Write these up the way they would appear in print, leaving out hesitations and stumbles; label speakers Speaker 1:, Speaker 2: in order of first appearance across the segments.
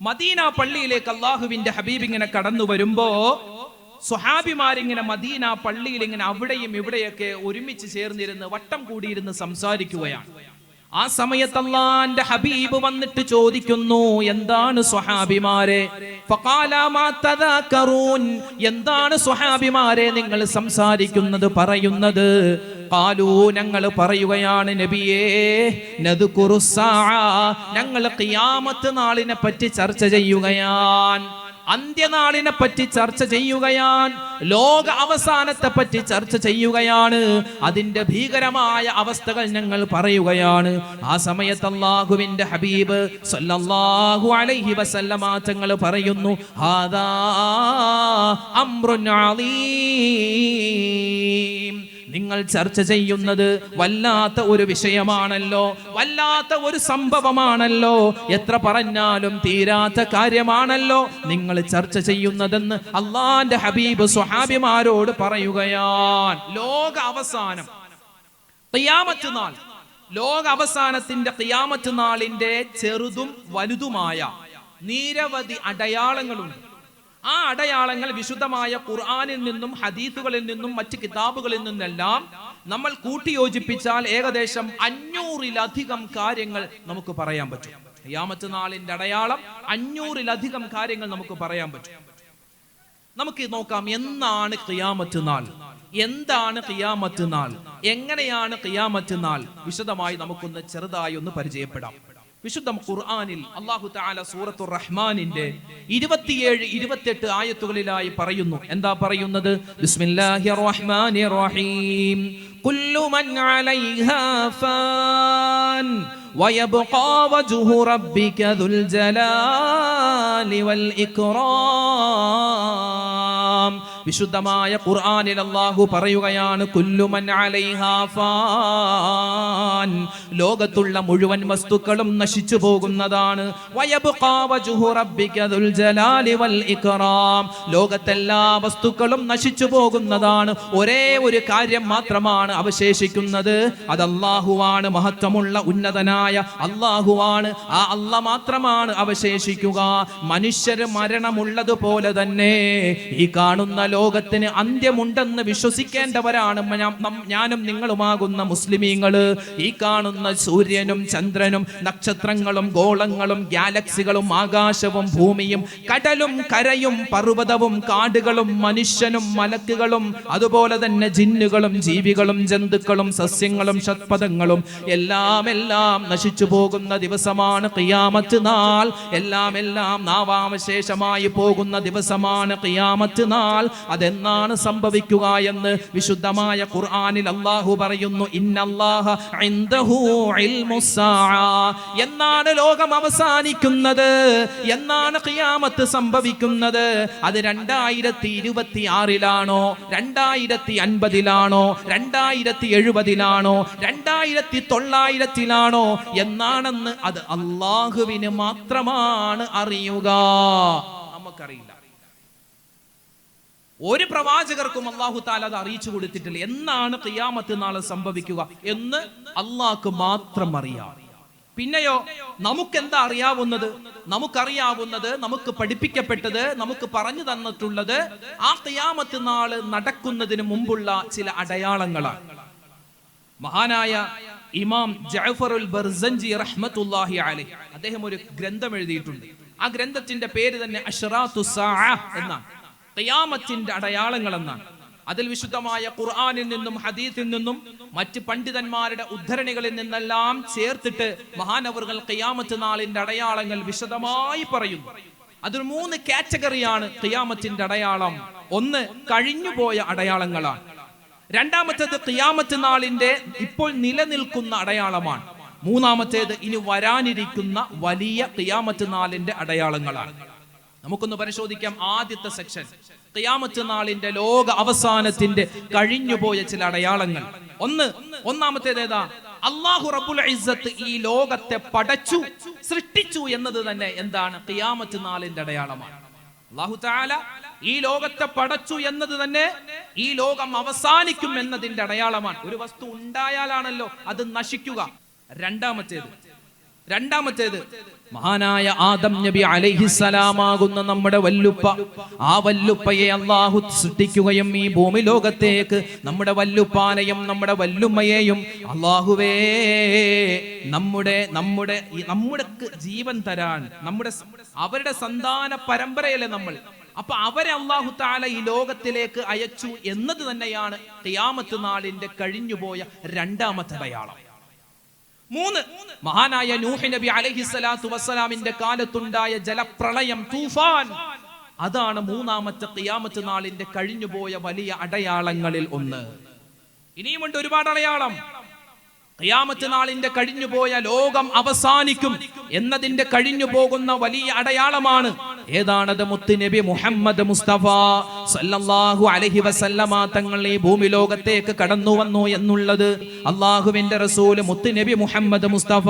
Speaker 1: Medina പള്ളിയിലേക്ക് അള്ളാഹുവിന്റെ ഹബീബ് ഇങ്ങനെ കടന്നു വരുമ്പോ സ്വഹാബിമാരിങ്ങനെ മദീന പള്ളിയിൽ ഇങ്ങനെ അവിടെയും ഇവിടെയൊക്കെ ഒരുമിച്ച് ചേർന്നിരുന്ന് വട്ടം കൂടിയിരുന്ന് സംസാരിക്കുകയാണ്. ആ സമയത്ത് അല്ലാഹുവിന്റെ ഹബീബ് വന്നിട്ട് ചോദിക്കുന്നു, എന്താണ് സ്വഹാബിമാരെ, ഫഖാല മാ തദാകറൂൻ, എന്താണ് സ്വഹാബിമാരെ നിങ്ങൾ സംസാരിക്കുന്നത്, പറയുന്നത്? ഖാലൂ, ഞങ്ങൾ പറയുകയാണ് നബിയേ, നദ്കുറുസ്സാഅ, ഞങ്ങൾ ഖിയാമത്ത് നാളിനെ പറ്റി ചർച്ച ചെയ്യുകയാണ്, അന്ത്യനാളിനെ പറ്റി ചർച്ച ചെയ്യുകയാണ്, ലോക അവസാനത്തെ പറ്റി ചർച്ച ചെയ്യുകയാണ്, അതിന്റെ ഭീകരമായ അവസ്ഥകൾ ഞങ്ങൾ പറയുകയാണ്. ആ സമയത്ത് അല്ലാഹുവിന്റെ ഹബീബ് സല്ലല്ലാഹു അലൈഹി വസല്ലമ തങ്ങൾ പറയുന്നു, ഹാദാ അംറുൻ അളീം, നിങ്ങൾ ചർച്ച ചെയ്യുന്നത് വല്ലാത്ത ഒരു വിഷയമാണല്ലോ, വല്ലാത്ത ഒരു സംഭവമാണല്ലോ, എത്ര പറഞ്ഞാലും തീരാത്ത കാര്യമാണല്ലോ നിങ്ങൾ ചർച്ച ചെയ്യുന്നതെന്ന് അല്ലാഹുവിന്റെ ഹബീബ് സ്വഹാബിമാരോട് പറയുകയാണ്. ലോക അവസാനം, ഖിയാമത്ത് നാൾ, ലോക അവസാനത്തിന്റെ ഖിയാമത്ത് നാളിന്റെ ചെറുതും വലുതുമായ നിരവധി അടയാളങ്ങളുണ്ട്. ആ അടയാളങ്ങൾ വിശുദ്ധമായ ഖുർആനിൽ നിന്നും ഹദീസുകളിൽ നിന്നും മറ്റ് കിതാബുകളിൽ നിന്നെല്ലാം നമ്മൾ കൂട്ടിയോജിപ്പിച്ചാൽ ഏകദേശം 500-ലധികം കാര്യങ്ങൾ നമുക്ക് പറയാൻ പറ്റും. ഖിയാമത്ത് നാളിന്റെ അടയാളം 500-ലധികം കാര്യങ്ങൾ നമുക്ക് പറയാൻ പറ്റും. നമുക്ക് നോക്കാം, എന്നാണ് ഖിയാമത്ത് നാൾ, എന്താണ് ഖിയാമത്ത് നാൾ, എങ്ങനെയാണ് ഖിയാമത്ത് നാൾ, വിശദമായി നമുക്കൊന്ന് ചെറുതായി ഒന്ന് പരിചയപ്പെടാം. വിശുദ്ധ ഖുർആനിൽ അല്ലാഹു തആല സൂറത്തുർ റഹ്മാനിന്റെ 27-28 ആയത്തുകളിലായി പറയുന്നു. എന്താ പറയുന്നത്? ബിസ്മില്ലാഹിർ റഹ്മാനിർ റഹീം, കുല്ലു മൻ അലൈഹാ ഫാൻ വയബ്ഖാ വജ്ഹു റബ്ബിക ദുൽ ജലാലി വൽ ഇക്റാം. വിശുദ്ധമായ ഖുർആനിൽ അല്ലാഹു പറയുകയാണ്, കുല്ലു മൻ അലൈഹാ ഫാൻ, ലോകത്തുള്ള മുഴുവൻ വസ്തുക്കളും നശിച്ചു പോകുന്നതാണ്. വയബ്ഖാ വജ്ഹു റബ്ബിക ദുൽ ജലാലി വൽ ഇക്റാം, ലോകത്തെല്ലാ വസ്തുക്കളും നശിച്ചു പോകുന്നതാണ്. ഒരേ ഒരു കാര്യം മാത്രമാണ് അവശേഷിക്കുന്നത്, അത് അല്ലാഹുവാണ്, മഹത്വമുള്ള ഉന്നതനായ അല്ലാഹുവാണ്. ആ അല്ലാഹ് മാത്രമാണ് അവശേഷിക്കുക. മനുഷ്യർ മരണമുള്ളതുപോലെ തന്നെ ഈ കാണുന്ന ലോകത്തിന് അന്ത്യമുണ്ടെന്ന് വിശ്വസിക്കേണ്ടവരാണ് ഞാനും നിങ്ങളുമാകുന്ന മുസ്ലിമീങ്ങള്. ഈ കാണുന്ന സൂര്യനും ചന്ദ്രനും നക്ഷത്രങ്ങളും ഗോളങ്ങളും ഗാലക്സികളും ആകാശവും ഭൂമിയും കടലും കരയും പർവ്വതവും കാടുകളും മനുഷ്യനും മലക്കുകളും അതുപോലെ തന്നെ ജിന്നുകളും ജീവികളും ജന്തുക്കളും സസ്യങ്ങളും ഷഡ്പദങ്ങളും എല്ലാം നശിച്ചു പോകുന്ന ദിവസമാണ് ഖിയാമത്ത് നാൾ. എല്ലാം നാവാവശേഷമായി പോകുന്ന ദിവസമാണ് ഖിയാമത്ത് നാൾ. അതെന്നാണ് സംഭവിക്കുക എന്ന് വിശുദ്ധമായ ഖുർആനിൽ അല്ലാഹു പറയുന്നു, ഇന്നല്ലാഹ ഇൻദഹു ഇൽമുസ്സാഅ, എന്നാണ് ലോകം അവസാനിക്കുന്നത്, എന്നാണ് ഖിയാമത്ത് സംഭവിക്കുന്നത്. അത് 2026-ലാണോ 2050-ലാണോ 2070-ലാണോ 2900-ലാണോ എന്നാണെന്ന് അത് അല്ലാഹുവിന് മാത്രമാണ് അറിയുക, നമുക്കറിയില്ല. ഒരു പ്രവാചകർക്കും അല്ലാഹു തആല അത് അറിയിച്ചു കൊടുത്തിട്ടില്ല, എന്നാണ് ഖിയാമത്ത് നാളെ സംഭവിക്കുക എന്ന് അല്ലാഹുക്ക് മാത്രം അറിയാം. പിന്നെയോ നമുക്കെന്താ അറിയാവുന്നത്? നമുക്കറിയാവുന്നത്, നമുക്ക് പഠിപ്പിക്കപ്പെട്ടത്, നമുക്ക് പറഞ്ഞു തന്നിട്ടുള്ളത് ആ ഖിയാമത്ത് നാൾ നടക്കുന്നതിന് മുമ്പുള്ള ചില അടയാളങ്ങളാണ്. മഹാനായ ഇമാം ജഅഫറുൽ ബർസഞ്ചി റഹ്മത്തുള്ളാഹി അലൈഹി അദ്ദേഹം ഒരു ഗ്രന്ഥം എഴുതിയിട്ടുണ്ട്. ആ ഗ്രന്ഥത്തിന്റെ പേര് തന്നെ അശ്റാത്തുസ്സാഅ എന്നാണ്, ഖിയാമത്തിന്റെ അടയാളങ്ങൾ എന്നാണ്. അതിൽ വിശുദ്ധമായ ഖുർആനിൽ നിന്നും ഹദീസിൽ നിന്നും മറ്റ് പണ്ഡിതന്മാരുടെ ഉദ്ധരണികളിൽ നിന്നെല്ലാം ചേർത്തിട്ട് മഹാനവറുകൾ ഖിയാമത്ത് നാളിന്റെ അടയാളങ്ങൾ വിശദമായി പറയുന്നു. അതിൽ 3 കാറ്റഗറിയാണ് ഖിയാമത്തിന്റെ അടയാളം. ഒന്ന് കഴിഞ്ഞുപോയ അടയാളങ്ങളാണ്. രണ്ടാമത്തേത് ഖിയാമത്ത് നാളിന്റെ ഇപ്പോൾ നിലനിൽക്കുന്ന അടയാളമാണ്. മൂന്നാമത്തേത് ഇനി വരാനിരിക്കുന്ന വലിയ ഖിയാമത്ത് നാളിന്റെ അടയാളങ്ങളാണ്. നമുക്കൊന്ന് പരിശോധിക്കാം. ആദ്യത്തെ സെക്ഷൻ ഖിയാമത്ത് നാളിന്റെ ലോക അവസാനത്തിന്റെ കഴിഞ്ഞുപോയ ചില അടയാളങ്ങൾ. ഒന്നാമത്തേത് ഏതാ? അല്ലാഹു റബ്ബുൽ ഇസ്സത്ത് ഈ ലോകത്തെ പടച്ചു, സൃഷ്ടിച്ചു എന്നത് തന്നെ എന്താണ്? ഖിയാമത്ത് നാളിന്റെ അടയാളമാണ്. അല്ലാഹു തആല ഈ ലോകത്തെ പടച്ചു എന്നത് തന്നെ ഈ ലോകം അവസാനിക്കും എന്നതിന്റെ അടയാളമാണ്. ഒരു വസ്തു ഉണ്ടായാലാണല്ലോ അത് നശിക്കുക. രണ്ടാമത്തേത് രണ്ടാമത്തേത് മഹാനായ ആദം നബി അലൈഹിസ്സലാമാകുന്ന നമ്മുടെ വല്ലുപ്പ. ആ വല്ലുപ്പയെ അള്ളാഹു സൃഷ്ടിക്കുകയും ഈ ഭൂമി ലോകത്തേക്ക് നമ്മുടെ വല്ലുപ്പാനെയും നമ്മുടെ വല്ലുമ്മയെയും അള്ളാഹുവേ നമ്മുടെ ജീവൻ തരാൻ അവരുടെ സന്താന പരമ്പരയല്ലേ നമ്മൾ. അപ്പൊ അവരെ അല്ലാഹു തആല ഈ ലോകത്തിലേക്ക് അയച്ചു എന്നത് തന്നെയാണ് ഖിയാമത്ത് നാളിന്റെ കഴിഞ്ഞുപോയ രണ്ടാമത്തെ അടയാളം. 3, മഹാനായ നൂഹ് നബി അലൈഹിസ്സലാത്തു വസ്സലാമിന്റെ കാലത്തുണ്ടായ ജലപ്രളയം, തൂഫാൻ. അതാണ് മൂന്നാമത്തെ ഖിയാമത്ത് നാളിന്റെ കഴിഞ്ഞുപോയ വലിയ അടയാളങ്ങളിൽ ഒന്ന്. ഇനിയുമുണ്ട് ഒരുപാട് അടയാളം. ഖിയാമത്ത് നാളിന്റെ കഴിഞ്ഞുപോയ ലോകം അവസാനിക്കും എന്നതിന്റെ കഴിഞ്ഞു പോകുന്ന വലിയ അടയാളമാണ്. ഏതാണത്? മുത്തുനബി മുഹമ്മദ് മുസ്തഫ സല്ലല്ലാഹു അലൈഹി വസല്ലമ തങ്ങൾ ഈ ഭൂമി ലോകത്തേക്ക് കടന്നു വന്നു എന്നുള്ളത്. അള്ളാഹുവിന്റെ റസൂൽ മുത്തുനബി മുഹമ്മദ് മുസ്തഫ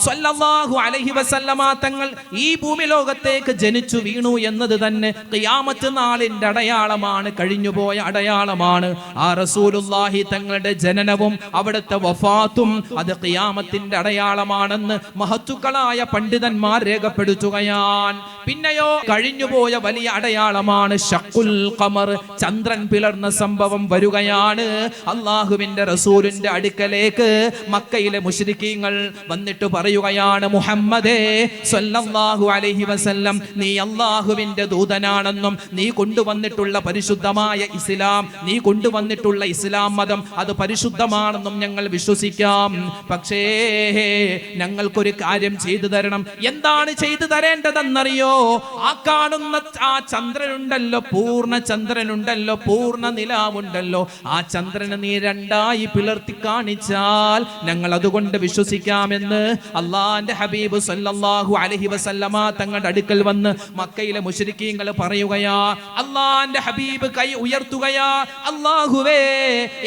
Speaker 1: സല്ലല്ലാഹു അലൈഹി വസല്ലമ തങ്ങൾ ഈ ഭൂമി ലോകത്തേക്ക് ജനിച്ചു വീണു എന്നത് തന്നെ ഖിയാമത്ത് നാളിന്റെ അടയാളമാണ്, കഴിഞ്ഞുപോയ അടയാളമാണ്. ആ റസൂലുള്ളാഹി തങ്ങളുടെ ജനനവും അവിടുത്തെ വഫാത്തും അത് ഖിയാമത്തിന്റെ അടയാളമാണെന്ന് മഹത്തുക്കളായ പണ്ഡിതന്മാർ രേഖപ്പെടുത്തുകയാണ്. പിന്നെയോ കഴിഞ്ഞുപോയ വലിയ അടയാളമാണ് ശഖുൽ ഖമർ, ചന്ദ്രൻ പിളർന്ന സംഭവം വരികയാണ്. അള്ളാഹുവിന്റെ റസൂലിന്റെ അടുക്കലേക്ക് മക്കയിലെ മുശ്രിക്കീങ്ങൾ വന്നിട്ട് പറയുകയാണ്, മുഹമ്മദേ സ്വല്ലല്ലാഹു അലൈഹി വസല്ലം, നീ അള്ളാഹുവിന്റെ ദൂതനാണെന്നും നീ കൊണ്ടുവന്നിട്ടുള്ള പരിശുദ്ധമായ ഇസ്ലാം, നീ കൊണ്ടുവന്നിട്ടുള്ള ഇസ്ലാം മതം അത് പരിശുദ്ധമാണെന്നും ഞങ്ങൾ വിശ്വസിക്കാം. പക്ഷേ ഞങ്ങൾക്കൊരു കാര്യം ചെയ്തു തരണം. എന്താണ് ചെയ്തു തരേണ്ടതെന്നറിയോ? ആ കാണുന്ന ആ ചന്ദ്രനുണ്ടല്ലോ, പൂർണ്ണ ചന്ദ്രനുണ്ടല്ലോ, പൂർണ്ണ നിലാവുണ്ടല്ലോ, ആ ചന്ദ്രനെ നീ രണ്ടായി പിളർത്തി കാണിച്ചാൽ ഞങ്ങൾ അതുകൊണ്ട് വിശ്വസിക്കാമെന്ന് അള്ളാന്റെ ഹബീബ് സല്ലല്ലാഹു അലൈഹി വസല്ലമ തങ്ങളുടെ അടുക്കൽ വന്ന് മക്കയിലെ മുശ്രിക്കീങ്ങൾ പറയുകയാ. അള്ളാന്റെ ഹബീബ് കൈ ഉയർത്തുകയാ, അല്ലാഹുവേ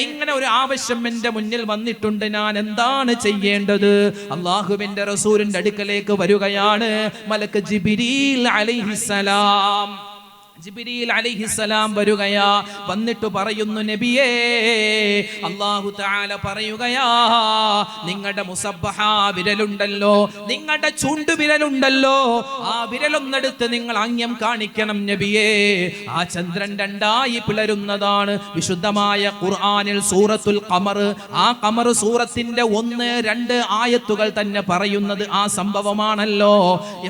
Speaker 1: ഇങ്ങനെ ഒരു ആവശ്യം എന്റെ മുന്നിൽ വന്നിട്ടുണ്ട്, ഞാൻ എന്താണ് ചെയ്യേണ്ടത്? അള്ളാഹുവിന്റെ റസൂലിന്റെ അടുക്കലേക്ക് വരികയാണ് മലക്ക് ജിബ്രീൽ അലൈഹിസ്സലാം. ജിബ്രീൽ അലൈഹിസ്സലാം വരികയാ. വന്നിട്ട് പറയുന്നു, നബിയേ അല്ലാഹു തആല പറയുകയാ, നിങ്ങളുടെ മുസബ്ബഹ വിരലുണ്ടല്ലോ, നിങ്ങളുടെ ചൂണ്ടു വിരലുണ്ടല്ലോ, ആ വിരലൊന്നെടുത്ത് നിങ്ങൾ ആംഗ്യം കാണിക്കണം നബിയേ. ആ ചന്ദ്രൻ രണ്ടായി പിളരുന്നതാണ് വിശുദ്ധമായ ഖുർആനിൽ സൂറത്തുൽ ഖമർ. ആ ഖമർ സൂറത്തിന്റെ 1, 2 ആയത്തുകൾ തന്നെ പറയുന്നത് ആ സംഭവമാണല്ലോ.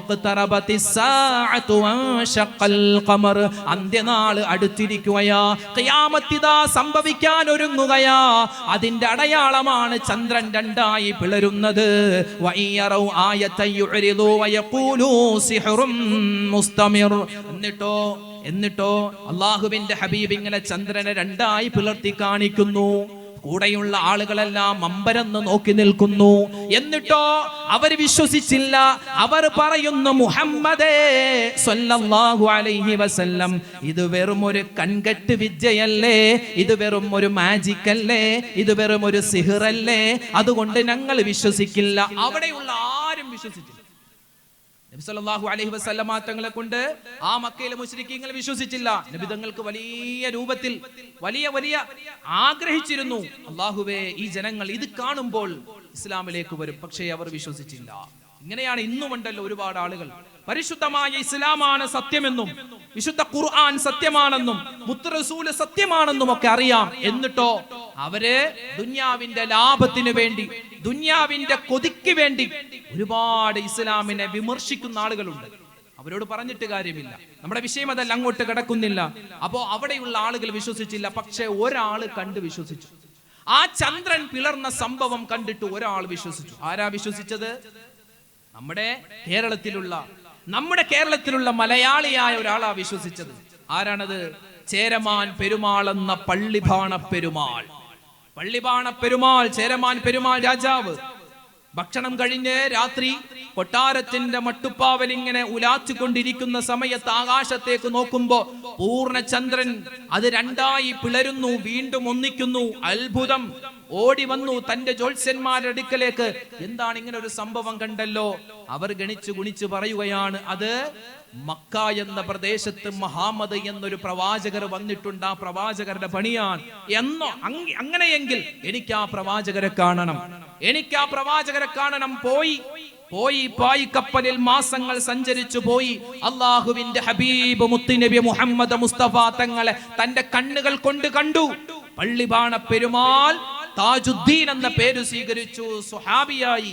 Speaker 1: ഇഖ്തറബത്തിസ് സാഅതു വൻശഖൽ ഖമർ, അന്ത്യനാള് അടുത്തിരിക്കുകയാ, ഖിയാമത്തിദാ സംഭവിക്കാൻ ഒരുങ്ങുകയാ. അതിന്റെ അടയാളമാണ് ചന്ദ്രൻ രണ്ടായി പിളരുന്നത്. വഇയറൗ ആയതൻ യുഅ്രിദു വയഖൂലു സിഹ്റുൻ മുസ്തമിർ. എന്നിട്ടോ അല്ലാഹുവിന്റെ ഹബീബ് ഇങ്ങനെ ചന്ദ്രനെ രണ്ടായി പിളർത്തി കാണിക്കുന്നു. കൂടെയുള്ള ആളുകളെല്ലാം അമ്പരന്ന് നോക്കി നിൽക്കുന്നു. എന്നിട്ടോ അവർ വിശ്വസിച്ചില്ല. അവർ പറയുന്നു, മുഹമ്മദേ സ്വല്ലല്ലാഹു അലൈഹി വസല്ലം, ഇത് വെറും ഒരു കൺകെട്ട് വിദ്യയല്ലേ, ഇത് വെറും ഒരു മാജിക് അല്ലേ, ഇത് വെറും ഒരു സിഹ്റല്ലേ, അതുകൊണ്ട് ഞങ്ങൾ വിശ്വസിക്കില്ല. അവിടെയുള്ള ആരും വിശ്വസിച്ചില്ല. നബി സല്ലല്ലാഹു അലൈഹി വസല്ലമ തങ്ങളെ കൊണ്ട് ആ മക്കയിലെ മുശ്രിക്കീങ്ങൾ വിശ്വസിച്ചില്ല. നബി തങ്ങൾക്ക് വലിയ രൂപത്തിൽ വലിയ ആഗ്രഹിച്ചിരുന്നു, അല്ലാഹുവേ ഈ ജനങ്ങൾ ഇത് കാണുമ്പോൾ ഇസ്ലാമിലേക്ക് വരും. പക്ഷേ അവർ വിശ്വസിച്ചില്ല. ഇങ്ങനെയാണ് ഇന്നുമുണ്ടല്ലോ ഒരുപാട് ആളുകൾ പരിശുദ്ധമായ ഇസ്ലാമാണ് സത്യമെന്നും വിശുദ്ധ ഖുർആൻ സത്യമാണെന്നും മുത്ത് റസൂല് സത്യമാണെന്നും ഒക്കെ അറിയാം. എന്നിട്ടോ അവര് ദുനിയാവിന്റെ ലാഭത്തിന് വേണ്ടി, ദുനിയാവിന്റെ കൊതിക്ക് വേണ്ടി ഒരുപാട് ഇസ്ലാമിനെ വിമർശിക്കുന്ന ആളുകളുണ്ട്. അവരോട് പറഞ്ഞിട്ട് കാര്യമില്ല, നമ്മുടെ വിഷയം അതല്ല, അങ്ങോട്ട് കിടക്കുന്നില്ല. അപ്പോ അവിടെയുള്ള ആളുകൾ വിശ്വസിച്ചില്ല. പക്ഷെ ഒരാൾ കണ്ടു വിശ്വസിച്ചു. ആ ചന്ദ്രൻ പിളർന്ന സംഭവം കണ്ടിട്ട് ഒരാൾ വിശ്വസിച്ചു. ആരാ വിശ്വസിച്ചത്? നമ്മുടെ കേരളത്തിലുള്ള മലയാളിയായ ഒരാളാ വിശ്വസിച്ചത്. ആരാണത്? ചേരമാൻ പെരുമാൾ എന്ന പള്ളിബാണ പെരുമാൾ ചേരമാൻ പെരുമാൾ രാജാവ്. ഭക്ഷണം കഴിഞ്ഞ് രാത്രി കൊട്ടാരത്തിന്റെ മട്ടുപ്പാവൽ ഇങ്ങനെ ഉലാച്ചുകൊണ്ടിരിക്കുന്ന സമയത്ത് ആകാശത്തേക്ക് നോക്കുമ്പോ പൂർണ്ണചന്ദ്രൻ അത് രണ്ടായി പിളരുന്നു, വീണ്ടും ഒന്നിക്കുന്നു. അത്ഭുതം. ഓടി വന്നു തന്റെ ജ്യോത്സ്യന്മാരുടെ അടുക്കലേക്ക്. എന്താണ് ഇങ്ങനെ ഒരു സംഭവം കണ്ടല്ലോ? അവർ ഗണിച്ചു പറയുകയാണ്, അത് മക്ക എന്ന പ്രദേശത്ത് മുഹമ്മദ് എന്നൊരു പ്രവാചകർ വന്നിട്ടുണ്ട്, ആ പ്രവാചകരുടെ പണിയാണ് എന്നോ. അങ്ങനെയെങ്കിൽ എനിക്ക് ആ പ്രവാചകരെ കാണണം. പോയി പോയി പായ്ക്കപ്പലിൽ മാസങ്ങൾ സഞ്ചരിച്ചു പോയി. അള്ളാഹുവിന്റെ ഹബീബ് മുത്തുനബി മുഹമ്മദ് മുസ്തഫ തങ്ങളെ തന്റെ കണ്ണുകൾ കൊണ്ട് കണ്ടു. പള്ളിബാണ പെരുമാൾ താജുദ്ദീൻ എന്ന പേര് സ്വീകരിച്ചു, സ്വഹാബിയായി.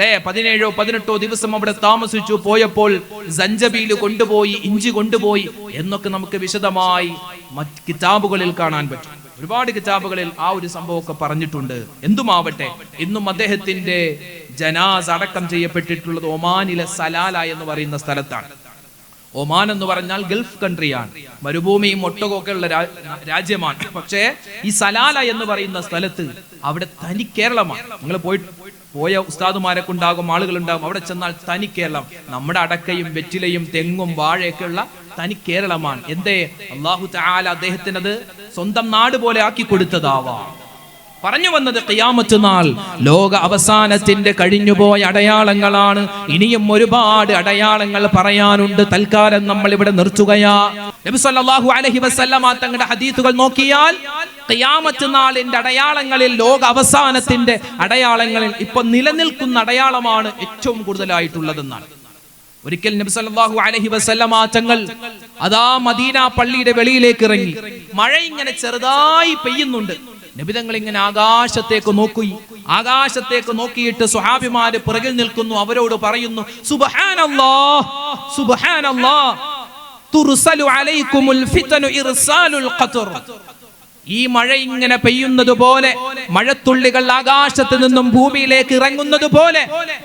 Speaker 1: 17-18 ദിവസം അവിടെ താമസിച്ചു. പോയപ്പോൾ സഞ്ചബീൽ കൊണ്ടുപോയി, ഇഞ്ചി കൊണ്ടുപോയി എന്നൊക്കെ നമുക്ക് വിശദമായി മറ്റ് കിതാബുകളിൽ കാണാൻ പറ്റും. ഒരുപാട് കിതാബുകളിൽ ആ ഒരു സംഭവമൊക്കെ പറഞ്ഞിട്ടുണ്ട്. എന്തുമാവട്ടെ, ഇന്നും അദ്ദേഹത്തിന്റെ ജനാസ അടക്കം ചെയ്യപ്പെട്ടിട്ടുള്ളത് ഒമാനിലെ സലാല എന്ന് പറയുന്ന സ്ഥലത്താണ്. ഒമാൻ എന്ന് പറഞ്ഞാൽ ഗൾഫ് കൺട്രിയാണ്, മരുഭൂമിയും ഒട്ടകമൊക്കെ ഉള്ള രാജ്യമാണ്. പക്ഷേ ഈ സലാല എന്ന് പറയുന്ന സ്ഥലത്ത് അവിടെ തനി കേരളമാണ്. നിങ്ങൾ പോയ ഉസ്താദുമാരൊക്കെ ഉണ്ടാകും, ആളുകളുണ്ടാകും. അവിടെ ചെന്നാൽ തനി കേരളം. നമ്മുടെ അടക്കയും വെറ്റിലയും തെങ്ങും വാഴയൊക്കെ ഉള്ള തനി കേരളമാണ്. എന്തേ? അല്ലാഹു തആല അദ്ദേഹത്തിനത് സ്വന്തം നാട് പോലെ ആക്കി കൊടുത്തതാവാം. പറഞ്ഞു വന്നത് ഖിയാമത്ത് നാൾ ലോക അവസാനത്തിന്റെ കഴിഞ്ഞുപോയ അടയാളങ്ങളാണ്. ഇനിയും ഒരുപാട് അടയാളങ്ങൾ പറയാനുണ്ട്. തൽക്കാലം നമ്മൾ ഇവിടെ നിർത്തുകയാ. നബി സല്ലല്ലാഹു അലൈഹി വസല്ലമ തങ്ങളുടെ ഹദീസുകൾ നോക്കിയാൽ ഖിയാമത്ത് നാളിന്റെ അടയാളങ്ങളിൽ, ലോക അവസാനത്തിന്റെ അടയാളങ്ങളിൽ ഇപ്പൊ നിലനിൽക്കുന്ന അടയാളമാണ് ഏറ്റവും കൂടുതലായിട്ടുള്ളതെന്നാണ്. ഒരിക്കൽ നബി സല്ലല്ലാഹു അലൈഹി വസല്ലമ തങ്ങൾ അതാ മദീന പള്ളിയുടെ വെളിയിലേക്ക് ഇറങ്ങി. മഴ ഇങ്ങനെ ചെറുതായി പെയ്യുന്നുണ്ട്. നബിതങ്ങൾ ഇങ്ങനെ ആകാശത്തേക്ക് നോക്കിയിട്ട് സ്വഹാബിമാര് പിറകിൽ നിൽക്കുന്നു. അവരോട് പറയുന്നു, സുബ്ഹാനല്ലാഹ് സുബ്ഹാനല്ലാഹ് തുർസലു അലൈക്കുമുൽ ഫിതനു ഇർസാലുൽ ഖത്ർ. ഈ മഴ ഇങ്ങനെ പെയ്യുന്നത് പോലെ, മഴത്തുള്ളികൾ ആകാശത്ത് നിന്നും ഭൂമിയിലേക്ക് ഇറങ്ങുന്നത് പോലെ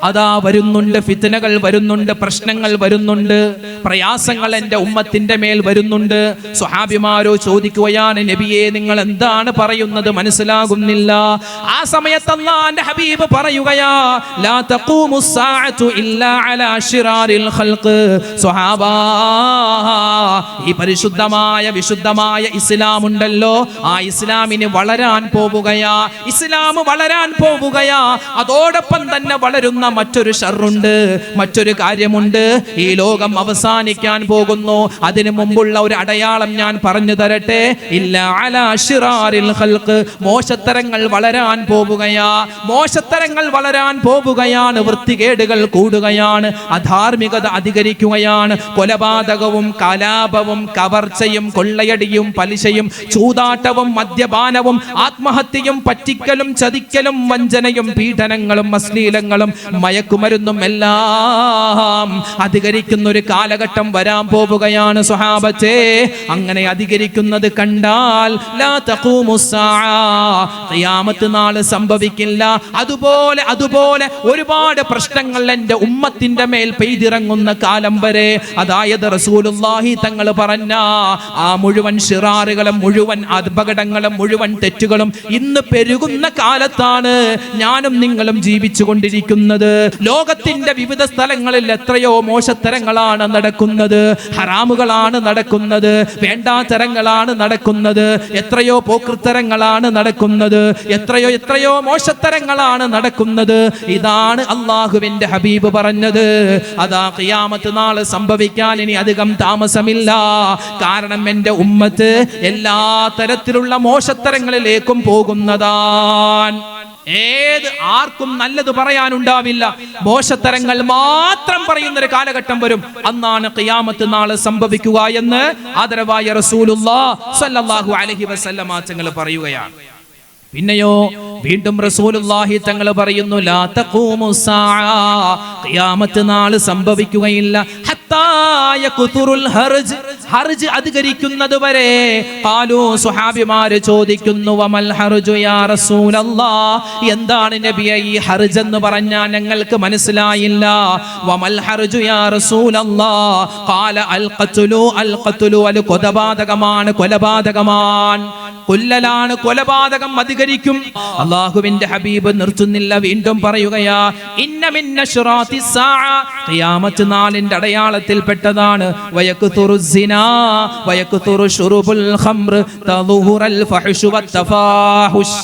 Speaker 1: അതാ വരുന്നുണ്ട്, ഫിത്നകൾ വരുന്നുണ്ട്, പ്രശ്നങ്ങൾ വരുന്നുണ്ട്, പ്രയാസങ്ങൾ എന്റെ ഉമ്മത്തിന്റെ മേൽ വരുന്നുണ്ട്. സ്വഹാബിമാരോ ചോദിക്കുകയാണ്, നബിയെ നിങ്ങൾ എന്താണ് പറയുന്നത്, മനസ്സിലാകുന്നില്ല. ആ സമയത്ത് അല്ലാഹുവിന്റെ ഹബീബ് പറയുകയാ, ലാ തഖൂമുസ് സാഅതു ഇല്ലാ അലാ ശിറാരിൽ ഖൽഖ്. സ്വഹാബാ, ഈ പരിശുദ്ധമായ വിശുദ്ധമായ ഇസ്ലാം ഉണ്ടല്ലോ, ആ ഇസ്ലാമിന് വളരാൻ പോവുകയാ, ഇസ്ലാം വളരാൻ പോവുകയാ. അതോടൊപ്പം തന്നെ വളരുന്ന മറ്റൊരു ഷർറുണ്ട്, മറ്റൊരു കാര്യമുണ്ട്. ഈ ലോകം അവസാനിക്കാൻ പോകുന്നു. അതിനു മുമ്പുള്ള ഒരു അടയാളം ഞാൻ പറഞ്ഞു തരട്ടെ. ഇല്ലാ അലാ ശിറാരിൽ ഖൽഖ്. മോശത്തരങ്ങൾ വളരാൻ പോവുകയാ, മോശത്തരങ്ങൾ വളരാൻ പോവുകയാണ്. വൃത്തികേടുകൾ കൂടുകയാണ്, അധാർമികത അധികരിക്കുകയാണ്. കൊലപാതകവും കലാപവും കവർച്ചയും കൊള്ളയടിയും പലിശയും ചൂതാട്ടവും മദ്യപാനവും ആത്മഹത്യയും പറ്റിക്കലും ചതിക്കലും വഞ്ചനയും പീഡനങ്ങളും അശ്ലീലങ്ങളും മയക്കുമരുന്നും എല്ലാം അധികരിക്കുന്ന ഒരു കാലഘട്ടം വരാൻ പോവുകയാണ് സ്വഹാബത്തെ. അങ്ങനെ അധികരിക്കുന്നത് കണ്ടാൽ ലാ തഖൂമുസ് സാഅ, ഖിയാമത്ത് നാൾ സംഭവിക്കില്ല. അതുപോലെ ഒരുപാട് പ്രശ്നങ്ങൾ എൻ്റെ ഉമ്മത്തിന്റെ മേൽ പെയ്തിറങ്ങുന്ന കാലം വരെ, അതായത് റസൂലുള്ളാഹി തങ്ങൾ പറഞ്ഞ ആ മുഴുവൻ ശിറാറുകളും മുഴുവൻ അപകടങ്ങളും മുഴുവൻ തെറ്റുകളും ഇന്ന് പെരുകുന്ന കാലത്താണ് ഞാനും നിങ്ങളും ജീവിച്ചു കൊണ്ടിരിക്കുന്നത്. ലോകത്തിന്റെ വിവിധ സ്ഥലങ്ങളിൽ എത്രയോ മോശത്തരങ്ങളാണ് നടക്കുന്നത്, ഹറാമുകളാണ് നടക്കുന്നത്, വേണ്ടാത്തരങ്ങളാണ് നടക്കുന്നത്, എത്രയോ പോക്രിത്തരങ്ങളാണ് നടക്കുന്നത്, എത്രയോ മോശത്തരങ്ങളാണ് നടക്കുന്നത്. ഇതാണ് അള്ളാഹുവിന്റെ ഹബീബ് പറഞ്ഞത്. അതാ ഖിയാമത്ത് നാൾ സംഭവിക്കാൻ ഇനി അധികം താമസമില്ല. കാരണം എൻ്റെ ഉമ്മത്ത് എല്ലാ തരത്തിലുള്ള മോശത്തരങ്ങളിലേക്കും പോകുന്നതാണ്. ആർക്കും നല്ലത് പറയാനുണ്ടാവില്ല, മോശത്തരങ്ങൾ മാത്രം പറയുന്ന ഒരു കാലഘട്ടം വരും. അന്നാണ് ഖിയാമത്ത് നാൾ സംഭവിക്കുക എന്ന് ആദരവായ റസൂലുള്ളാഹി സ്വല്ലല്ലാഹു അലൈഹി വസല്ലമ തങ്ങൾ പറയുകയാണ്. പിന്നെയോ വീണ്ടും റസൂലുള്ളാഹി തങ്ങൾ പറയുന്നു, ലാ തഖൂമുസ് സാഅ, ഖിയാമത്ത് നാൾ സംഭവിക്കുകയില്ല. ഹത്താ യക്തുറുൽ ഹർജ്, ഹർജ് അധികരിക്കുന്നത് വരെ. ഖാലൂ, സ്വഹാബിമാര് ചോദിക്കുന്നു, വമൽ ഹർജു യാ റസൂലല്ലാഹ്, എന്താണ് നബിയെ ഈ ഹർജ് എന്ന് പറഞ്ഞാൽ ഞങ്ങൾക്ക് മനസ്സിലായില്ല. വമൽ ഹർജു യാ റസൂലല്ലാഹ് ഖാല അൽ ഖത്ലു, അൽ ഖത്ലു, അൽ കൊലപാതകമാണ്, കൊലപാതകമാണ്, കൊല്ലലാണ്, കൊലപാതകം അധികരിക്കും. അല്ലാഹുവിന്റെ ഹബീബ് നിർത്തുന്നില്ല, വീണ്ടും പറയുകയാ, ഇന്ന മിൻ അശ്റാത്തിസ് സാഅ, ഖിയാമത്ത് നാളിന്റെ അടയാളത്തിൽപ്പെട്ടതാണ് വയക്തുറു സിനാ വയക്തുറു ശുറുബുൽ ഖംർ തദുഹുറൽ ഫഹ്ശു വത്തഫാഹുഷ്.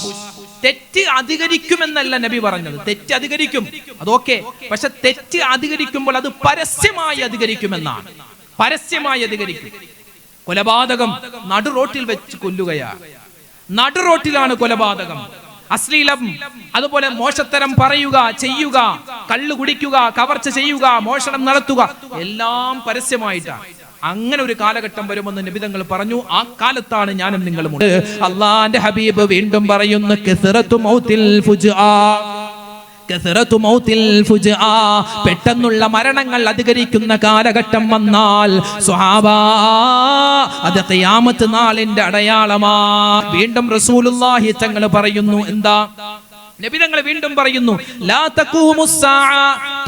Speaker 1: തെറ്റ് അധികരിക്കുമെന്നല്ല നബി പറഞ്ഞത്, തെറ്റ് അധികരിക്കും, അതൊക്കെ. പക്ഷെ തെറ്റ് അധികരിക്കുമ്പോൾ അത് പരസ്യമായി അധികരിക്കുമെന്നാണ്, പരസ്യമായി അധികരിക്കും. കൊലപാതകം നടു റോട്ടിൽ വെച്ച് കൊല്ലുകയാണ്, നടു റോട്ടിലാണ് കൊലപാതകം. അശ്ലീലം, അതുപോലെ മോശത്തരം പറയുക, ചെയ്യുക, കള്ളു കുടിക്കുക, കവർച്ച ചെയ്യുക, മോഷണം നടത്തുക, എല്ലാം പരസ്യമായിട്ടാണ്. അങ്ങനെ ഒരു കാലഘട്ടം വരുമെന്ന് നബി തങ്ങൾ പറഞ്ഞു. ആ കാലത്താണ് ഞാനും നിങ്ങളും. അള്ളാന്റെ ഹബീബ് വീണ്ടും പറയുന്നു, പെട്ടെന്നുള്ള മരണങ്ങൾ അധികരിക്കുന്ന കാലഘട്ടം വന്നാൽ സ്വഹാബാ, അത് ഖിയാമത്ത് നാളിന്റെ അടയാളമാ. വീണ്ടും റസൂലുള്ളാഹി തങ്ങൾ പറയുന്നു, എന്താ? നബി തങ്ങൾ വീണ്ടും പറയുന്നു, ലാ തഖൂമുസ്സാഅ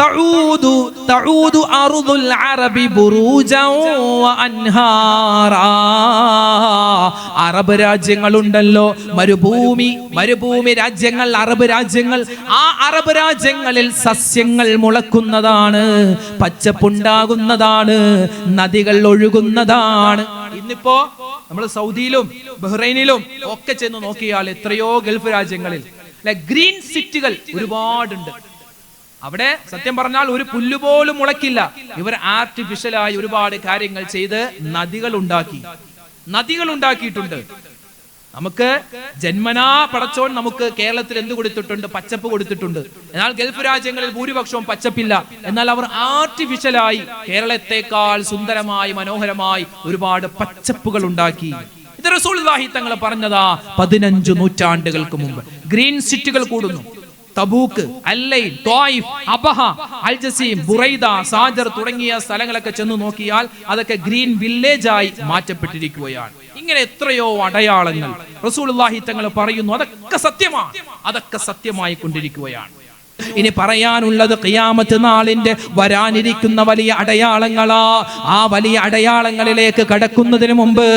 Speaker 1: തഊദു അർദുൽ അറബി ബുറൂജൻ വ അൻഹാറാ. അറബ് രാജ്യങ്ങളുണ്ടല്ലോ, മരുഭൂമി രാജ്യങ്ങൾ, അറബ് രാജ്യങ്ങൾ. ആ അറബ് രാജ്യങ്ങളിൽ സസ്യങ്ങൾ മുളക്കുന്നതാണ്, പച്ചപ്പുണ്ടാകുന്നതാണ്, നദികൾ ഒഴുകുന്നതാണ്. ഇന്നിപ്പോ നമ്മൾ സൗദിയിലും ബഹ്റൈനിലും ഒക്കെ ചെന്ന് നോക്കിയാൽ എത്രയോ ഗൾഫ് രാജ്യങ്ങളിൽ ഗ്രീൻ സിറ്റികൾ ഒരുപാടുണ്ട്. അവിടെ സത്യം പറഞ്ഞാൽ ഒരു പുല്ലുപോലും മുളക്കില്ല. ഇവർ ആർട്ടിഫിഷ്യലായി ഒരുപാട് കാര്യങ്ങൾ ചെയ്ത് നദികൾ ഉണ്ടാക്കിയിട്ടുണ്ട്. നമുക്ക് ജന്മനാ പടച്ചോൻ നമുക്ക് കേരളത്തിൽ എന്ത് കൊടുത്തിട്ടുണ്ട്? പച്ചപ്പ് കൊടുത്തിട്ടുണ്ട്. എന്നാൽ ഗൾഫ് രാജ്യങ്ങളിൽ ഭൂരിപക്ഷവും പച്ചപ്പില്ല. എന്നാൽ അവർ ആർട്ടിഫിഷ്യലായി കേരളത്തെക്കാൾ സുന്ദരമായി മനോഹരമായി ഒരുപാട് പച്ചപ്പുകൾ ഉണ്ടാക്കി. ഇത് റസൂലുള്ളാഹി തങ്ങൾ പറഞ്ഞതാ 15 നൂറ്റാണ്ടുകൾക്ക് മുമ്പ്. ഗ്രീൻ സിറ്റികൾ കൂടുന്നു. തബൂക്ക്, അല്ലൈൻ, ത്വായിഫ്, അബഹ, അൽ ജസീം, ബുറൈദ, സാജർ തുടങ്ങിയ സ്ഥലങ്ങളൊക്കെ ചെന്ന് നോക്കിയാൽ അതൊക്കെ ഗ്രീൻ വില്ലേജായി മാറ്റപ്പെട്ടിരിക്കുകയാണ്. ഇങ്ങനെ എത്രയോ അടയാളങ്ങൾ റസൂലുള്ളാഹി തങ്ങൾ പറയുന്നു. അതൊക്കെ സത്യമാണ്, അതൊക്കെ സത്യമായി കൊണ്ടിരിക്കുകയാണ്. ഇനി പറയാനുള്ളത് ഖിയാമത്ത് നാളിന്റെ വരാനിരിക്കുന്ന വലിയ അടയാളങ്ങളാ. ആ വലിയ അടയാളങ്ങളിലേക്ക് കടക്കുന്നതിന് മുമ്പ്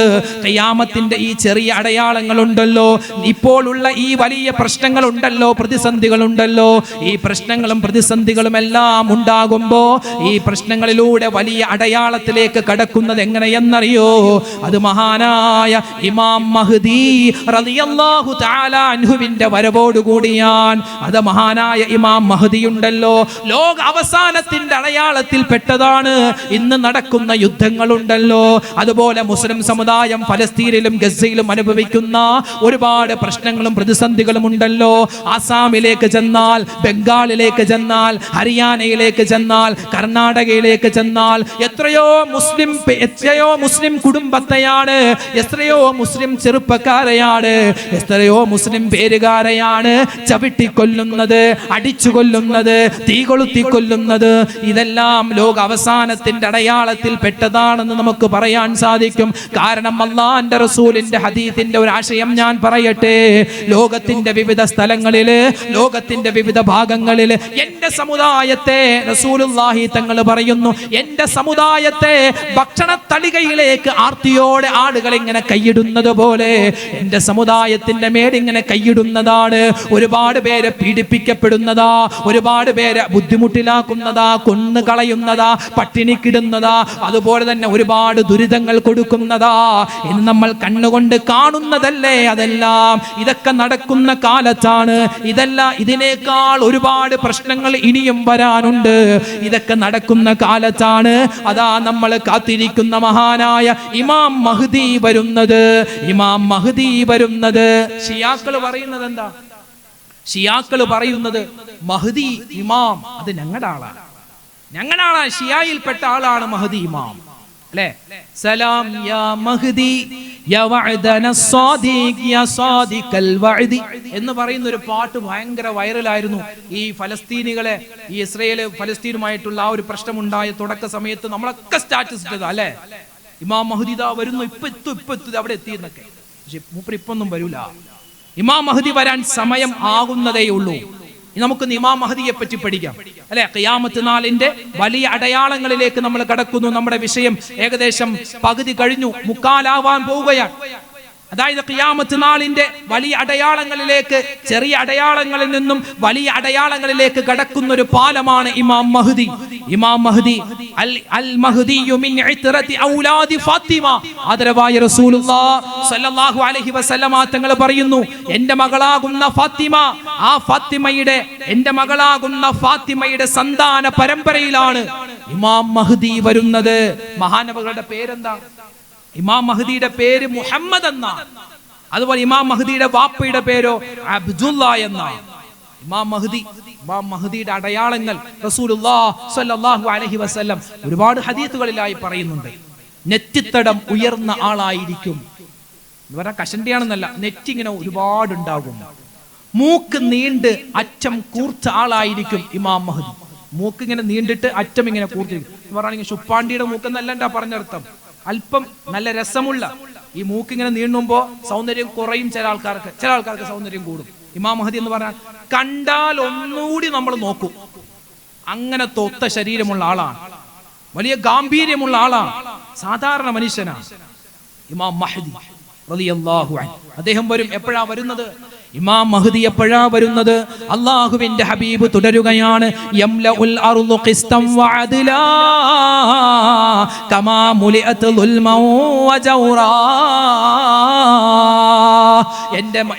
Speaker 1: ഖിയാമത്തിന്റെ ഈ ചെറിയ അടയാളങ്ങളുണ്ടല്ലോ, ഇപ്പോഴുള്ള ഈ വലിയ പ്രശ്നങ്ങളുണ്ടല്ലോ, പ്രതിസന്ധികളുണ്ടല്ലോ, ഈ പ്രശ്നങ്ങളും പ്രതിസന്ധികളും എല്ലാം ഉണ്ടാകുമ്പോ ഈ പ്രശ്നങ്ങളിലൂടെ വലിയ അടയാളത്തിലേക്ക് കടക്കുന്നത് എങ്ങനെയെന്നറിയോ? അത് മഹാനായ ഇമാം മഹ്ദി റളിയല്ലാഹു തആല അൻഹുവിന്റെ വരവോടുകൂടിയാണ്. അത് മഹാനായ ഇമാം മഹ്ദിയുണ്ടല്ലോ, ലോക അവസാനത്തിന്റെ അടയാളത്തിൽ പെട്ടതാണ്. ഇന്ന് നടക്കുന്ന യുദ്ധങ്ങളുണ്ടല്ലോ, അതുപോലെ മുസ്ലിം സമുദായം ഫലസ്തീനിലും ഗസയിലും അനുഭവിക്കുന്ന ഒരുപാട് പ്രശ്നങ്ങളും പ്രതിസന്ധികളും ഉണ്ടല്ലോ. ആസാമിലേക്ക് ചെന്നാൽ, ബംഗാളിലേക്ക് ചെന്നാൽ, ഹരിയാനയിലേക്ക് ചെന്നാൽ, കർണാടകയിലേക്ക് ചെന്നാൽ എത്രയോ മുസ്ലിം കുടുംബത്തെയാണ്, എത്രയോ മുസ്ലിം ചെറുപ്പക്കാരെയാണ്, എത്രയോ മുസ്ലിം പേരുകാരെയാണ് ചവിട്ടിക്കൊല്ലുന്നത്, അടിച്ചു കൊല്ലുന്നത്, തീ കൊളുത്തി കൊല്ലുന്നത്. ഇതെല്ലാം ലോക അവസാനത്തിന്റെ അടയാളത്തിൽ പെട്ടതാണെന്ന് നമുക്ക് പറയാൻ സാധിക്കും. കാരണം അല്ലാഹുവിന്റെ റസൂലിന്റെ ഹദീസിന്റെ ഒരു ആശയം ഞാൻ പറയട്ടെ. ലോകത്തിന്റെ വിവിധ സ്ഥലങ്ങളില്, ലോകത്തിന്റെ വിവിധ ഭാഗങ്ങളില് എന്റെ സമുദായത്തെ റസൂലുള്ളാഹി തങ്ങൾ പറയുന്നു, എന്റെ സമുദായത്തെ ഭക്ഷണ തളികയിലേക്ക് ആർത്തിയോടെ ആളുകൾ ഇങ്ങനെ കൈയിടുന്നത് പോലെ എന്റെ സമുദായത്തിന്റെ മേലിങ്ങനെ കൈയിടുന്നതാണ്. ഒരുപാട് പേരെ പീഡിപ്പിക്കപ്പെടുന്നതാ, ഒരുപാട് പേരെ ബുദ്ധിമുട്ടിലാക്കുന്നതാ, കൊന്നു കളയുന്നതാ, പട്ടിണിക്കിടുന്നതാ, അതുപോലെ തന്നെ ഒരുപാട് ദുരിതങ്ങൾ കൊടുക്കുന്നതാ. ഇന്ന് നമ്മൾ കണ്ണുകൊണ്ട് കാണുന്നതല്ലേ അതെല്ലാം. ഇതൊക്കെ നടക്കുന്ന കാലത്താണ്. ഇതിനേക്കാൾ ഒരുപാട് പ്രശ്നങ്ങൾ ഇനിയും വരാനുണ്ട്. ഇതൊക്കെ നടക്കുന്ന കാലത്താണ് അതാ നമ്മൾ കാത്തിരിക്കുന്ന മഹാനായ ഇമാം മഹ്ദി വരുന്നത്. ഇമാം മഹ്ദി വരുന്നത് ഷിയാക്കൾ പറയുന്നത് എന്താ? ഷിയാക്കൾ പറയുന്നത് മഹ്ദി ഇമാം അത് ഞങ്ങളുടെ ആളാണ്, ഷിയായിൽപ്പെട്ട ആളാണ് മഹ്ദി ഇമാം, അല്ലേ? സലാം യാ മഹ്ദി യാ വഅദന സ്വാദിഖ് യാ സാദിഖൽ വഅദി എന്ന് പറയുന്ന ഒരു പാട്ട് ഭയങ്കര വൈറലായിരുന്നു. ഈ ഫലസ്തീനികളെ, ഈ ഇസ്രായേൽ ഫലസ്തീനുമായിട്ടുള്ള ആ ഒരു പ്രശ്നമുണ്ടായ തുടക്ക സമയത്ത് നമ്മളൊക്കെ സ്റ്റാറ്റസ് ഇട്ടതാ, അല്ലേ? ഇമാം മഹ്ദി ദാ വരുന്നു, ഇപ്പൊ എത്തും അവിടെ എത്തിയെന്നൊക്കെ. പക്ഷെ മൂപ്പർ ഇപ്പൊന്നും വരൂല. ഇമാം മഹ്ദി വരാൻ സമയം ആകുന്നതേ ഉള്ളൂ. നമുക്ക് ഇമാം മഹ്ദിയെ പറ്റി പഠിക്കാം, അല്ലെ? ഖിയാമത്ത് നാളിന്റെ വലിയ അടയാളങ്ങളിലേക്ക് നമ്മൾ കടക്കുന്നു. നമ്മുടെ വിഷയം ഏകദേശം പകുതി കഴിഞ്ഞു, മുക്കാലാവാൻ പോവുകയാണ്. അതായത് ഖിയാമത്ത് നാളിന്റെ വലിയ അടയാളങ്ങളിലേക്ക്, ചെറിയ അടയാളങ്ങളിൽ നിന്നും വലിയ അടയാളങ്ങളിലേക്ക് കടക്കുന്ന ഒരു പാലമാണ് ഇമാം മഹ്ദി. ഇമാം മഹ്ദി അൽ മഹ്ദിയു മിൻ ഇത്റതി ഔലാദി ഫാത്തിമ. ആദരവായ റസൂലുള്ളാഹി സ്വല്ലല്ലാഹു അലൈഹി വസല്ലമ തങ്ങൾ പറയുന്നു, എന്റെ മകളാകുന്ന ഫാത്തിമ, ആ ഫാത്തിമയുടെ, എന്റെ മകളാകുന്ന ഫാത്തിമയുടെ സന്താന പരമ്പരയിലാണ് ഇമാം മഹ്ദി വരുന്നത്. മഹാനവകളുടെ പേരെന്താ? ഇമാം മഹ്ദിയുടെ പേര് മുഹമ്മദ് എന്നാണ്. അതുപോലെ ഇമാം മഹ്ദിയുടെ വാപ്പയുടെ പേരോ അബ്ദുള്ള എന്നാണ്. ഇമാം മഹ്ദിയുടെ അടയാളങ്ങൾ റസൂലുള്ളാഹി സ്വല്ലല്ലാഹു അലൈഹി വസല്ലം ഒരുപാട് ഹദീസുകളിലായി പറയുന്നുണ്ട്. നെറ്റിത്തടം ഉയർന്ന ആളായിരിക്കും എന്ന് പറഞ്ഞാൽ കഷണ്ടിയാണെന്നല്ല, നെറ്റിങ്ങനെ ഒരുപാടുണ്ടാകും. മൂക്ക് നീണ്ട് അറ്റം കൂർത്ത ആളായിരിക്കും ഇമാം മഹ്ദി. മൂക്ക് ഇങ്ങനെ നീണ്ടിട്ട് അറ്റം ഇങ്ങനെ കൂർത്തിരിക്കും എന്ന് പറയുകയാണെങ്കിൽ ശുപ്പാണ്ടിയുടെ മൂക്കെന്നല്ല പറഞ്ഞർത്ഥം. അല്പം നല്ല രസമുള്ള ഈ മൂക്ക് ഇങ്ങനെ നീണ്ടുമ്പോ സൗന്ദര്യം കുറയും, ചില ആൾക്കാർക്ക് സൗന്ദര്യം കൂടും. ഇമാം മഹ്ദി എന്ന് പറഞ്ഞാൽ കണ്ടാൽ ഒന്നുകൂടി നമ്മൾ നോക്കും, അങ്ങനെ തൊത്ത ശരീരമുള്ള ആളാണ്, വലിയ ഗാംഭീര്യമുള്ള ആളാണ്, സാധാരണ മനുഷ്യനാണ് ഇമാം മഹ്ദി റളിയല്ലാഹു അൻഹു. അദ്ദേഹം വരും. എപ്പോഴാ വരുന്നത്? ഇമാം മഹ്ദി എപ്പോഴാ വരുന്നത്? അല്ലാഹുവിന്റെ ഹബീബ് തുടരുകയാണ്, യംലഉൽ അർളു ഖിസ്തൻ വഅദ്ലാ കമാ മുലിഅത് ളുൽമൻ വജൗറാ.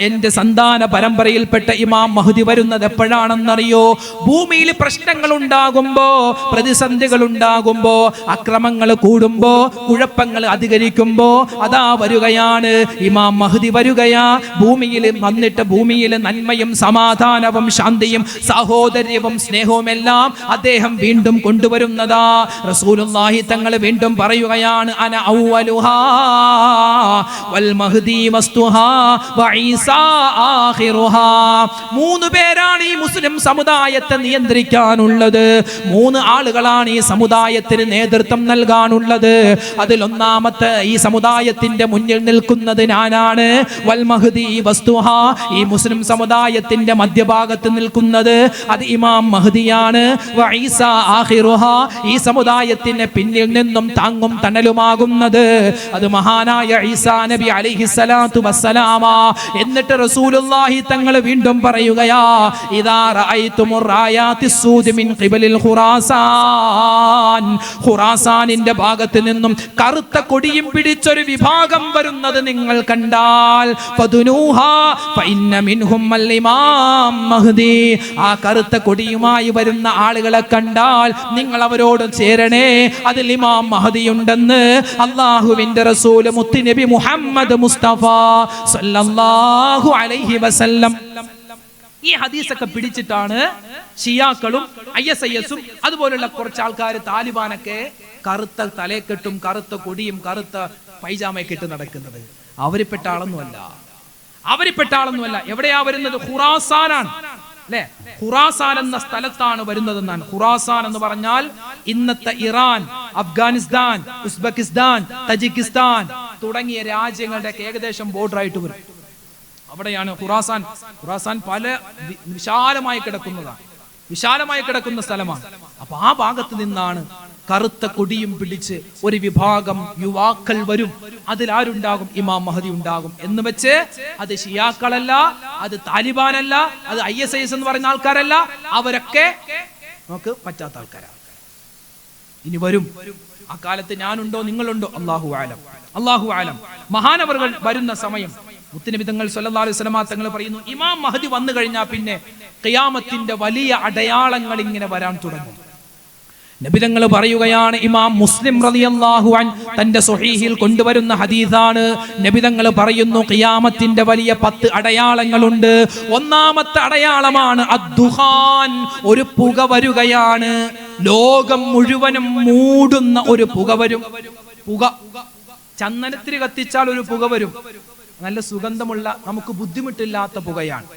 Speaker 1: എന്റെ സന്താന പരമ്പരയിൽപ്പെട്ട ഇമാം മഹ്ദി വരുന്നത് എപ്പോഴാണെന്നറിയോ? ഭൂമിയിൽ പ്രശ്നങ്ങൾ ഉണ്ടാകുമ്പോ, പ്രതിസന്ധികൾ ഉണ്ടാകുമ്പോ, അക്രമങ്ങൾ കൂടുമ്പോ, കുഴപ്പങ്ങൾ അധികരിക്കുമ്പോ അതാ വരികയാണ് ഇമാം മഹ്ദി വരികയാ. ഭൂമിയിൽ വന്നിട്ട് ഭൂമിയിൽ നന്മയും സമാധാനവും ശാന്തിയും സഹോദര്യവും സ്നേഹവും എല്ലാം അദ്ദേഹം വീണ്ടും കൊണ്ടുവരുന്നതാ. റസൂലുള്ളാഹി തങ്ങൾ വീണ്ടും പറയുകയാണ്, അന അവ്വലുഹാ വൽ മഹ്ദി വസ്തുഹാ വഈസാ ആഖിറുഹാ. 3 പേരാണ് ഈ മുസ്ലിം സമുദായത്തെ നിയന്ത്രിക്കാനുള്ളത്. 3 ആളുകളാണ് ഈ സമുദായത്തിന് നേതൃത്വം നൽകാനുള്ളത്. അതിൽ ഒന്നാമത്തെ ഈ സമുദായത്തിന്റെ മുന്നിൽ നിൽക്കുന്നത് ഞാനാണ്. വൽ മഹ്ദി വസ്തുഹാ, ഈ മുസ്ലിം സമുദായത്തിന്റെ മധ്യഭാഗത്ത് നിൽക്കുന്നത് അത് ഇമാം മഹ്ദിയാണ്. വഈസാ ആഖിറുഹാ, ഈ സമുദായത്തിന് പിന്നിൽ നിന്നും താങ്ങും തണലുമാകുന്നത് അത് മഹാനായ ഈസാ നബി അലൈഹിസ്സലാത്തു വസ്സലാമ. എന്നിട്ട് റസൂലുള്ളാഹി തങ്ങൾ വീണ്ടും പറയുകയാ, ഇദാ റഅയ്തുമുർ റായാത്തിസ് സൂദ് മിൻ ഖിബലിൽ ഖുറാസാൻ, ഖുറാസാനിന്റെ ഭാഗത്ത് നിന്നും കറുത്ത കൊടിയും പിടിച്ചൊരു വിഭാഗം വരുന്നത് നിങ്ങൾ കണ്ടാൽ, ഫദുനൂഹാ ഫഇന്ന മിൻഹും അൽ ഇമാം മഹ്ദി, ആ കറുത്ത കൊടിയുമായി വരുന്ന ആളുകളെ കണ്ടാൽ നിങ്ങൾ അവരോട് ചേരണേ, അതിൽ ഇമാം മഹ്ദി ഉണ്ടെന്ന് അല്ലാഹുവിന്റെ റസൂൽ മുത്തുനബി മുഹമ്മദ് മുസ്തഫ സല്ലല്ലാഹു അലൈഹി വസല്ലം. ഈ ഹദീസൊക്കെ പിടിച്ചിട്ടാണ് ഷിയാക്കളും ISIS-ഉം അതുപോലുള്ള കുറച്ച് ആൾക്കാർ, താലിബാനൊക്കെ കറുത്ത തലക്കെട്ടും കറുത്ത കൊടിയും കറുത്ത പൈജാമയൊക്കെ ഇട്ട് നടക്കുന്നത്. അവരിൽപ്പെട്ട ആളൊന്നുമല്ല. എവിടെയാ വരുന്നത്? ഖുറാസാനാണ് അല്ലെ? ഖുറാസാൻ എന്ന സ്ഥലത്താണ് വരുന്നതെന്നാണ്. ഖുറാസാൻ എന്ന് പറഞ്ഞാൽ ഇന്നത്തെ ഇറാൻ, അഫ്ഗാനിസ്ഥാൻ, ഉസ്ബെക്കിസ്ഥാൻ, തജിക്കിസ്ഥാൻ തുടങ്ങിയ രാജ്യങ്ങളുടെ ഏകദേശം ബോർഡർ ആയിട്ട് വരും. അവിടെയാണ് ഖുറാസാൻ. ഖുറാസാൻ പല വിശാലമായി കിടക്കുന്ന സ്ഥലമാണ്. അപ്പൊ ആ ഭാഗത്ത് നിന്നാണ് കറുത്ത കൊടിയും പിടിച്ച് ഒരു വിഭാഗം യുവാക്കൾ വരും. അതിലാരുണ്ടാകും? ഇമാം മഹ്ദി ഉണ്ടാകും. എന്ന് വെച്ച് അത് ഷിയാക്കളല്ല, അത് താലിബാനല്ല, അത് ISIS എന്ന് പറയുന്ന ആൾക്കാരല്ല, അവരൊക്കെ നമുക്ക് പറ്റാത്ത ആൾക്കാരാണ്. ഇനി വരും. ആ കാലത്ത് ഞാനുണ്ടോ നിങ്ങളുണ്ടോ? അല്ലാഹു ആലം. മഹാനവറുകൾ വരുന്ന സമയം മുത്തുനബി തങ്ങൾ സല്ലല്ലാഹു അലൈഹി വസല്ലം തങ്ങൾ പറയുന്നു, ഇമാം മഹ്ദി വന്നു കഴിഞ്ഞാൽ പിന്നെ ഖിയാമത്തിന്റെ വലിയ അടയാളങ്ങൾ ഇങ്ങനെ വരാൻ തുടങ്ങും. നബി തങ്ങൾ പറയുകയാണ്, ഇമാം മുസ്ലിം റളിയല്ലാഹു അൻഹു തന്റെ സ്വഹീഹിൽ കൊണ്ടുവരുന്ന ഹദീസാണ്. നബി തങ്ങൾ പറയുന്നു, ഖിയാമത്തിന്റെ വലിയ 10 അടയാളങ്ങളുണ്ട്. ഒന്നാമത്തെ അടയാളമാണ് അദ്ദുഖാൻ, ഒരു പുക വരുകയാണ്. ലോകം മുഴുവനും മൂടുന്ന ഒരു പുക വരും. പുക ചന്ദനത്തിരി കത്തിച്ചാൽ ഒരു പുക വരും, നല്ല സുഗന്ധമുള്ള, നമുക്ക് ബുദ്ധിമുട്ടില്ലാത്ത പുകയാണ്.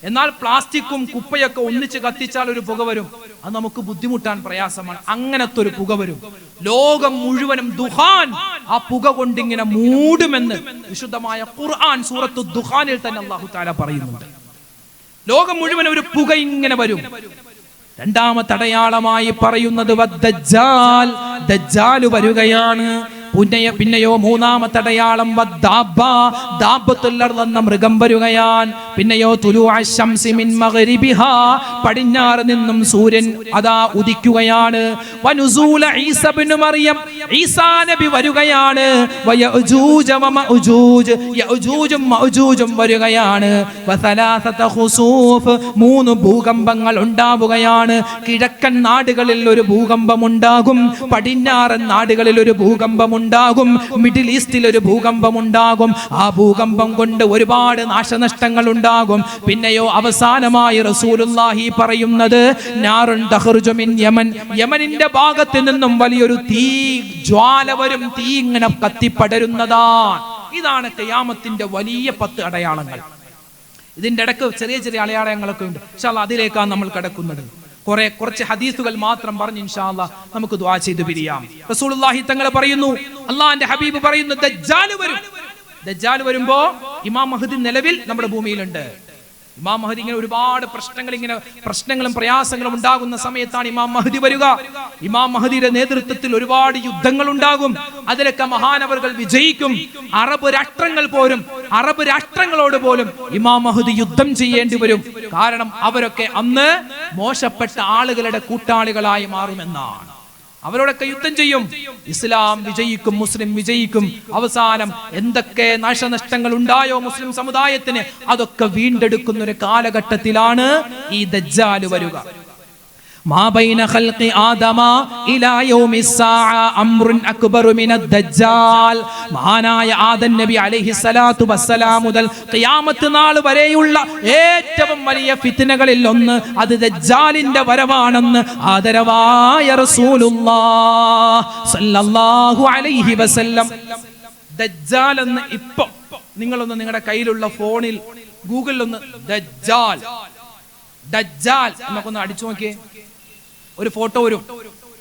Speaker 1: എന്നാൽ പ്ലാസ്റ്റിക്കും കുപ്പയൊക്കെ ഒന്നിച്ച് കത്തിച്ചാൽ ഒരു പുക വരും, അത് നമുക്ക് ബുദ്ധിമുട്ടാൻ പ്രയാസമാണ്. അങ്ങനത്തെ ഒരു പുക വരും. ലോകം മുഴുവനും ദുഖാൻ, ആ പുക കൊണ്ടിങ്ങനെ മൂടുമെന്ന് വിശുദ്ധമായ ഖുർആൻ സൂറത്തു ദുഖാനിൽ തന്നെ അല്ലാഹു തആല പറയുന്നുണ്ട്. ലോകം മുഴുവനും ഒരു പുക ഇങ്ങനെ വരും. രണ്ടാമത്തെ അടയാളമായി പറയുന്നത് ദജ്ജാൽ വരികയാണ്. പിന്നെയോ മൂന്നാമത്തെ അടയാളം എന്ന മൃഗം വരികയാണ്. പിന്നെയോ പടിഞ്ഞാറ് നിന്നും സൂര്യൻ അതാ ഉദിക്കുകയാണ്. ഈസാ നബി വരികയാണ്. വരികയാണ്. 3 ഭൂകമ്പങ്ങൾ ഉണ്ടാവുകയാണ്. കിഴക്കൻ നാടുകളിൽ ഒരു ഭൂകമ്പം ഉണ്ടാകും, പടിഞ്ഞാറൻ നാടുകളിൽ ഒരു ഭൂകമ്പം ഉണ്ടാകും. മിഡിൽ ഈസ്റ്റിൽ ഒരു ഭൂകമ്പം ഉണ്ടാകും. ആ ഭൂകമ്പം കൊണ്ട് ഒരുപാട് നാശനഷ്ടങ്ങൾ ഉണ്ടാകും. പിന്നെയോ അവസാനമായി റസൂലുള്ളാഹി പറയുന്നത് നാറുൻ തഖ്റുജു മിൻ യമൻ, യമനിന്റെ ഭാഗത്ത് നിന്നും വലിയൊരു തീ ജ്വാല വരും. തീ ഇങ്ങനെ കത്തിപ്പടരുന്നതാണ്. ഇതാണ് ഖിയാമത്തിന്റെ വലിയ 10 അടയാളങ്ങൾ. ഇതിന്റെ ഇടയ്ക്ക് ചെറിയ ചെറിയ അടയാളങ്ങളൊക്കെ ഉണ്ട്. ഇൻഷാ അല്ലാഹ് അതിലേക്കാണ് നമ്മൾ കടക്കുന്നത്. കുറച്ച് ഹദീസുകൾ മാത്രം പറഞ്ഞ് ഇൻഷാ അല്ലാഹ് നമുക്ക് ദുആ ചെയ്തു പിരിയാം. റസൂലുള്ളാഹി തങ്ങൾ പറയുന്നു, അള്ളാഹുവിന്റെ ഹബീബ് പറയുന്നു, ദജ്ജാൽ വരും. ദജ്ജാൽ വരുമ്പോ ഇമാം മഹ്ദി നിലവിൽ നമ്മുടെ ഭൂമിയിലുണ്ട്. ഇമാം മഹ്ദി ഇങ്ങനെ ഒരുപാട് പ്രശ്നങ്ങളും പ്രയാസങ്ങളും ഉണ്ടാകുന്ന സമയത്താണ് ഇമാം മഹ്ദി വരിക. ഇമാം മഹ്ദിയുടെ നേതൃത്വത്തിൽ ഒരുപാട് യുദ്ധങ്ങൾ ഉണ്ടാകും. അതിലൊക്കെ മഹാനവറുകൾ വിജയിക്കും. അറബ് രാഷ്ട്രങ്ങളോട് പോലും ഇമാം മഹ്ദി യുദ്ധം ചെയ്യേണ്ടി വരും. കാരണം അവരൊക്കെ അന്ന് മോശപ്പെട്ട ആളുകളുടെ കൂട്ടാളികളായി മാറുമെന്നാണ്. അവരോടൊക്കെ യുദ്ധം ചെയ്യും. ഇസ്ലാം വിജയിക്കും, മുസ്ലിം വിജയിക്കും. അവസാനം എന്തൊക്കെ നാശനഷ്ടങ്ങൾ ഉണ്ടായോ മുസ്ലിം സമുദായത്തിന്, അതൊക്കെ വീണ്ടെടുക്കുന്ന ഒരു കാലഘട്ടത്തിലാണ് ഈ ദജ്ജാൽ വരിക. മാ ബൈന ഖൽഖി ആദമ ഇലാ യൗമിസ്സാഅ അംറുൻ അക്ബറു മിനദ് ദജ്ജാൽ. മഹാനായ ആദം നബി അലൈഹി സ്വലാത്തു വസ്സലാം മുതൽ ഖിയാമത്ത് നാൾ വരെയുള്ള ഏറ്റവും വലിയ ഫിത്നകളിൽ ഒന്ന് അത് ദജ്ജാലിന്റെ വരവാണെന്ന് ആദരവായ റസൂലുള്ളാഹ് സ്വല്ലല്ലാഹു അലൈഹി വസല്ലം. ദജ്ജാൽ എന്ന് ഇപ്പോ നിങ്ങളൊന്ന് നിങ്ങളുടെ കയ്യിലുള്ള ഫോണിൽ ഗൂഗിളിലൊന്ന് ദജ്ജാൽ എന്നൊക്കെ ഒന്ന് അടിച്ചു നോക്കിയേ. ഒരു ഫോട്ടോ വരും,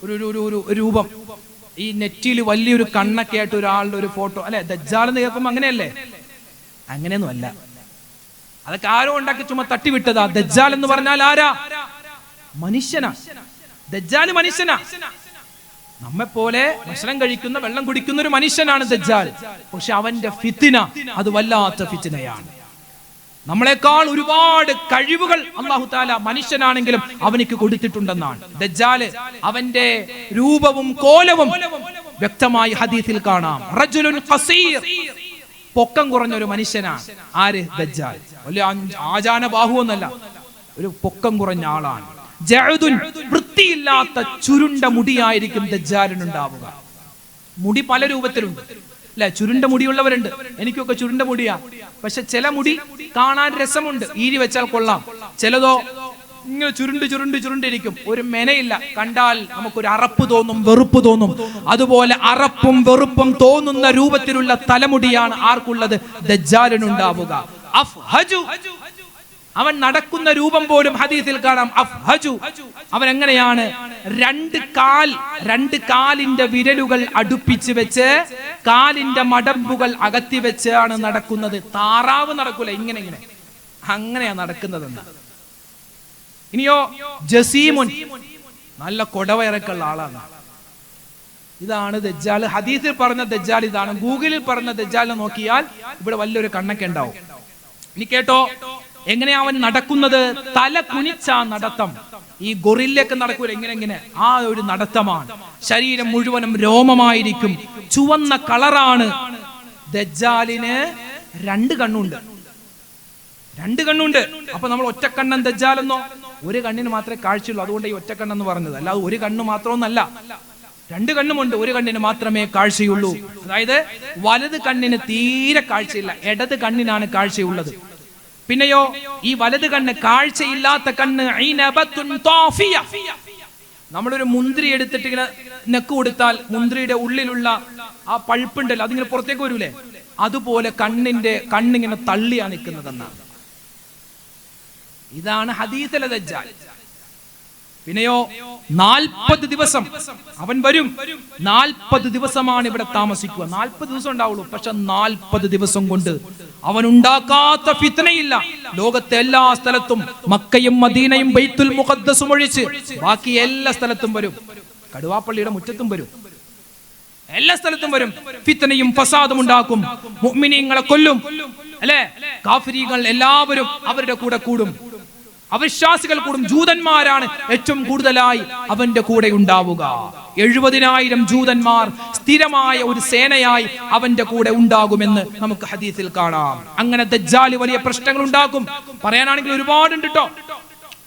Speaker 1: ഒരു രൂപം. ഈ നെറ്റിയിൽ വലിയൊരു കണ്ണൊക്കെ ആയിട്ട് ഒരാളുടെ ഒരു ഫോട്ടോ അല്ലെ. ദജ്ജാൽ എന്ന് കേൾക്കുമ്പോൾ അങ്ങനെയല്ലേ? അങ്ങനെയൊന്നും അല്ല. അതൊക്കെ ആരോ ഉണ്ടാക്കി ചുമ്മാ തട്ടിവിട്ടതാ. ദജ്ജാൽ എന്ന് പറഞ്ഞാൽ ആരാ? മനുഷ്യനാ. ദജ്ജാൽ മനുഷ്യനാ. നമ്മെപ്പോലെ ഭക്ഷണം കഴിക്കുന്ന, വെള്ളം കുടിക്കുന്ന ഒരു മനുഷ്യനാണ് ദജ്ജാൽ. പക്ഷെ അവന്റെ ഫിത്ന അത് വല്ലാത്ത ഫിത്നയാണ്. നമ്മളെക്കാൾ ഒരുപാട് കഴിവുകൾ അല്ലാഹു തആല മനുഷ്യനാണെങ്കിലും അവനിക്ക് കൊടുത്തിട്ടുണ്ടെന്നാണ്. ദജ്ജാൽ അവന്റെ രൂപവും കോലവും വ്യക്തമായി ഹദീസിൽ കാണാം. റജുലുൻ ഖസീർ, പൊക്കം കുറഞ്ഞ ഒരു മനുഷ്യനാണ്. ആര്? ദജ്ജാൽ. വലിയ ആജാന ബാഹുവൊന്നല്ല, ഒരു പൊക്കം കുറഞ്ഞ ആളാണ്. ജഅദുൻ, വൃത്തിയില്ലാത്ത ചുരുണ്ട മുടിയായിരിക്കും ദജ്ജാലിനുണ്ടാവുക. മുടി പല രൂപത്തിലുണ്ട് അല്ലെ. ചുരുണ്ട മുടിയുള്ളവരുണ്ട്. എനിക്കൊക്കെ ചുരുണ്ട മുടിയാ. പക്ഷെ ചില മുടി കാണാൻ രസമുണ്ട്, ഈരി വെച്ചാൽ കൊള്ളാം. ചിലതോ ഇങ്ങനെ ചുരുണ്ടിരിക്കും, ഒരു മെനയില്ല. കണ്ടാൽ നമുക്കൊരു അറപ്പ് തോന്നും, വെറുപ്പ് തോന്നും. അതുപോലെ അറപ്പും വെറുപ്പും തോന്നുന്ന രൂപത്തിലുള്ള തലമുടിയാണ് ആർക്കുള്ളത്? ദജ്ജാലിനുണ്ടാവുക. അഫ്ഹജു, അവൻ നടക്കുന്ന രൂപം പോലും ഹദീസിൽ കാണാം. അഫ്ഹജു, അവൻ എങ്ങനെയാണ്? രണ്ട് കാലിന്റെ വിരലുകൾ അടുപ്പിച്ച് വെച്ച് കാലിന്റെ മടമ്പുകൾ അകത്തി വെച്ചാണ് നടക്കുന്നത്. താറാവ് നടക്കൂല, ഇങ്ങനെ അങ്ങനെയാ നടക്കുന്നതെന്ന്. ഇനിയോ ജസീമുൻ, നല്ല കൊടവയറക്കുള്ള ആളാണ്. ഇതാണ് ദജ്ജാൽ. ഹദീസിൽ പറഞ്ഞ ദജ്ജാൽ ഇതാണ്. ഗൂഗിളിൽ പറഞ്ഞ ദജ്ജാലിനെ നോക്കിയാൽ ഇവിടെ വലിയൊരു കണ്ണൊക്കെ ഉണ്ടാവും. ഇനി കേട്ടോ എങ്ങനെയാ അവൻ നടക്കുന്നത്? തല കുനിച്ച നടത്തം. ഈ ഗൊറില്ലയൊക്കെ നടക്കൂല, ഇങ്ങനെ ആ ഒരു നടത്തമാണ്. ശരീരം മുഴുവനും രോമമായിരിക്കും, ചുവന്ന കളറാണ്. ദജ്ജാലിന് 2 കണ്ണുണ്ട്. അപ്പൊ നമ്മൾ ഒറ്റക്കണ്ണൻ ദജ്ജാലെന്നോ? ഒരു കണ്ണിന് മാത്രമേ കാഴ്ചയുള്ളൂ, അതുകൊണ്ട് ഈ ഒറ്റക്കണ്ണെന്ന് പറഞ്ഞത്. അല്ലാതെ ഒരു കണ്ണ് മാത്രമൊന്നല്ല, 2 കണ്ണുമുണ്ട്. ഒരു കണ്ണിന് മാത്രമേ കാഴ്ചയുള്ളൂ. അതായത് വലത് കണ്ണിന് തീരെ കാഴ്ചയില്ല, ഇടത് കണ്ണിനാണ് കാഴ്ചയുള്ളത്. പിന്നെയോ ഈ വലത് കണ്ണ്, കാഴ്ചയില്ലാത്ത കണ്ണ് നമ്മളൊരു മുന്തിരി എടുത്തിട്ട് ഇങ്ങനെ നെക്ക് കൊടുത്താൽ മുന്തിരിയുടെ ഉള്ളിലുള്ള ആ പൾപ്പുണ്ടല്ലോ അതിങ്ങനെ പുറത്തേക്ക് വരൂലേ, അതുപോലെ കണ്ണിങ്ങനെ തള്ളിയാ നിൽക്കുന്നതെന്നാണ്. ഇതാണ് ഹദീസിലെ ദജ്ജാൽ. പിന്നെയോ 40 ദിവസം അവൻ വരും. 40 ദിവസമാണ് ഇവിടെ താമസിക്കുക. 40 ദിവസം ഉണ്ടാവുള്ളൂ, പക്ഷെ 40 ദിവസം കൊണ്ട് അവൻ ഉണ്ടാക്കാത്ത ഫിത്നയില്ല. ലോകത്തെ എല്ലാ സ്ഥലത്തും, മക്കയും മദീനയും ബൈത്തുൽ മുഖദ്ദസും ഒഴിച്ച് ബാക്കി എല്ലാ സ്ഥലത്തും വരും. കടുവാപ്പള്ളിയുടെ മുറ്റത്തും വരും, എല്ലാ സ്ഥലത്തും വരും. ഫിത്നയും ഫസാദും ഉണ്ടാക്കും, മുഅ്മിനീങ്ങളെ കൊല്ലും അല്ലെ. കാഫിരീങ്ങൾ എല്ലാവരും അവരുടെ കൂടെ കൂടും, അവിശ്വാസികൾ കൂടും. ജൂതന്മാരാണ് ഏറ്റവും കൂടുതലായി അവന്റെ കൂടെ ഉണ്ടാവുക. 70,000 ജൂതന്മാർ സ്ഥിരമായ ഒരു സേനയായി അവന്റെ കൂടെ ഉണ്ടാകുമെന്ന് നമുക്ക് ഹദീസിൽ കാണാം. അങ്ങനെ ദജ്ജാൽ വലിയ പ്രശ്നങ്ങൾ ഉണ്ടാക്കും. പറയാനാണെങ്കിൽ ഒരുപാടുണ്ട് കേട്ടോ,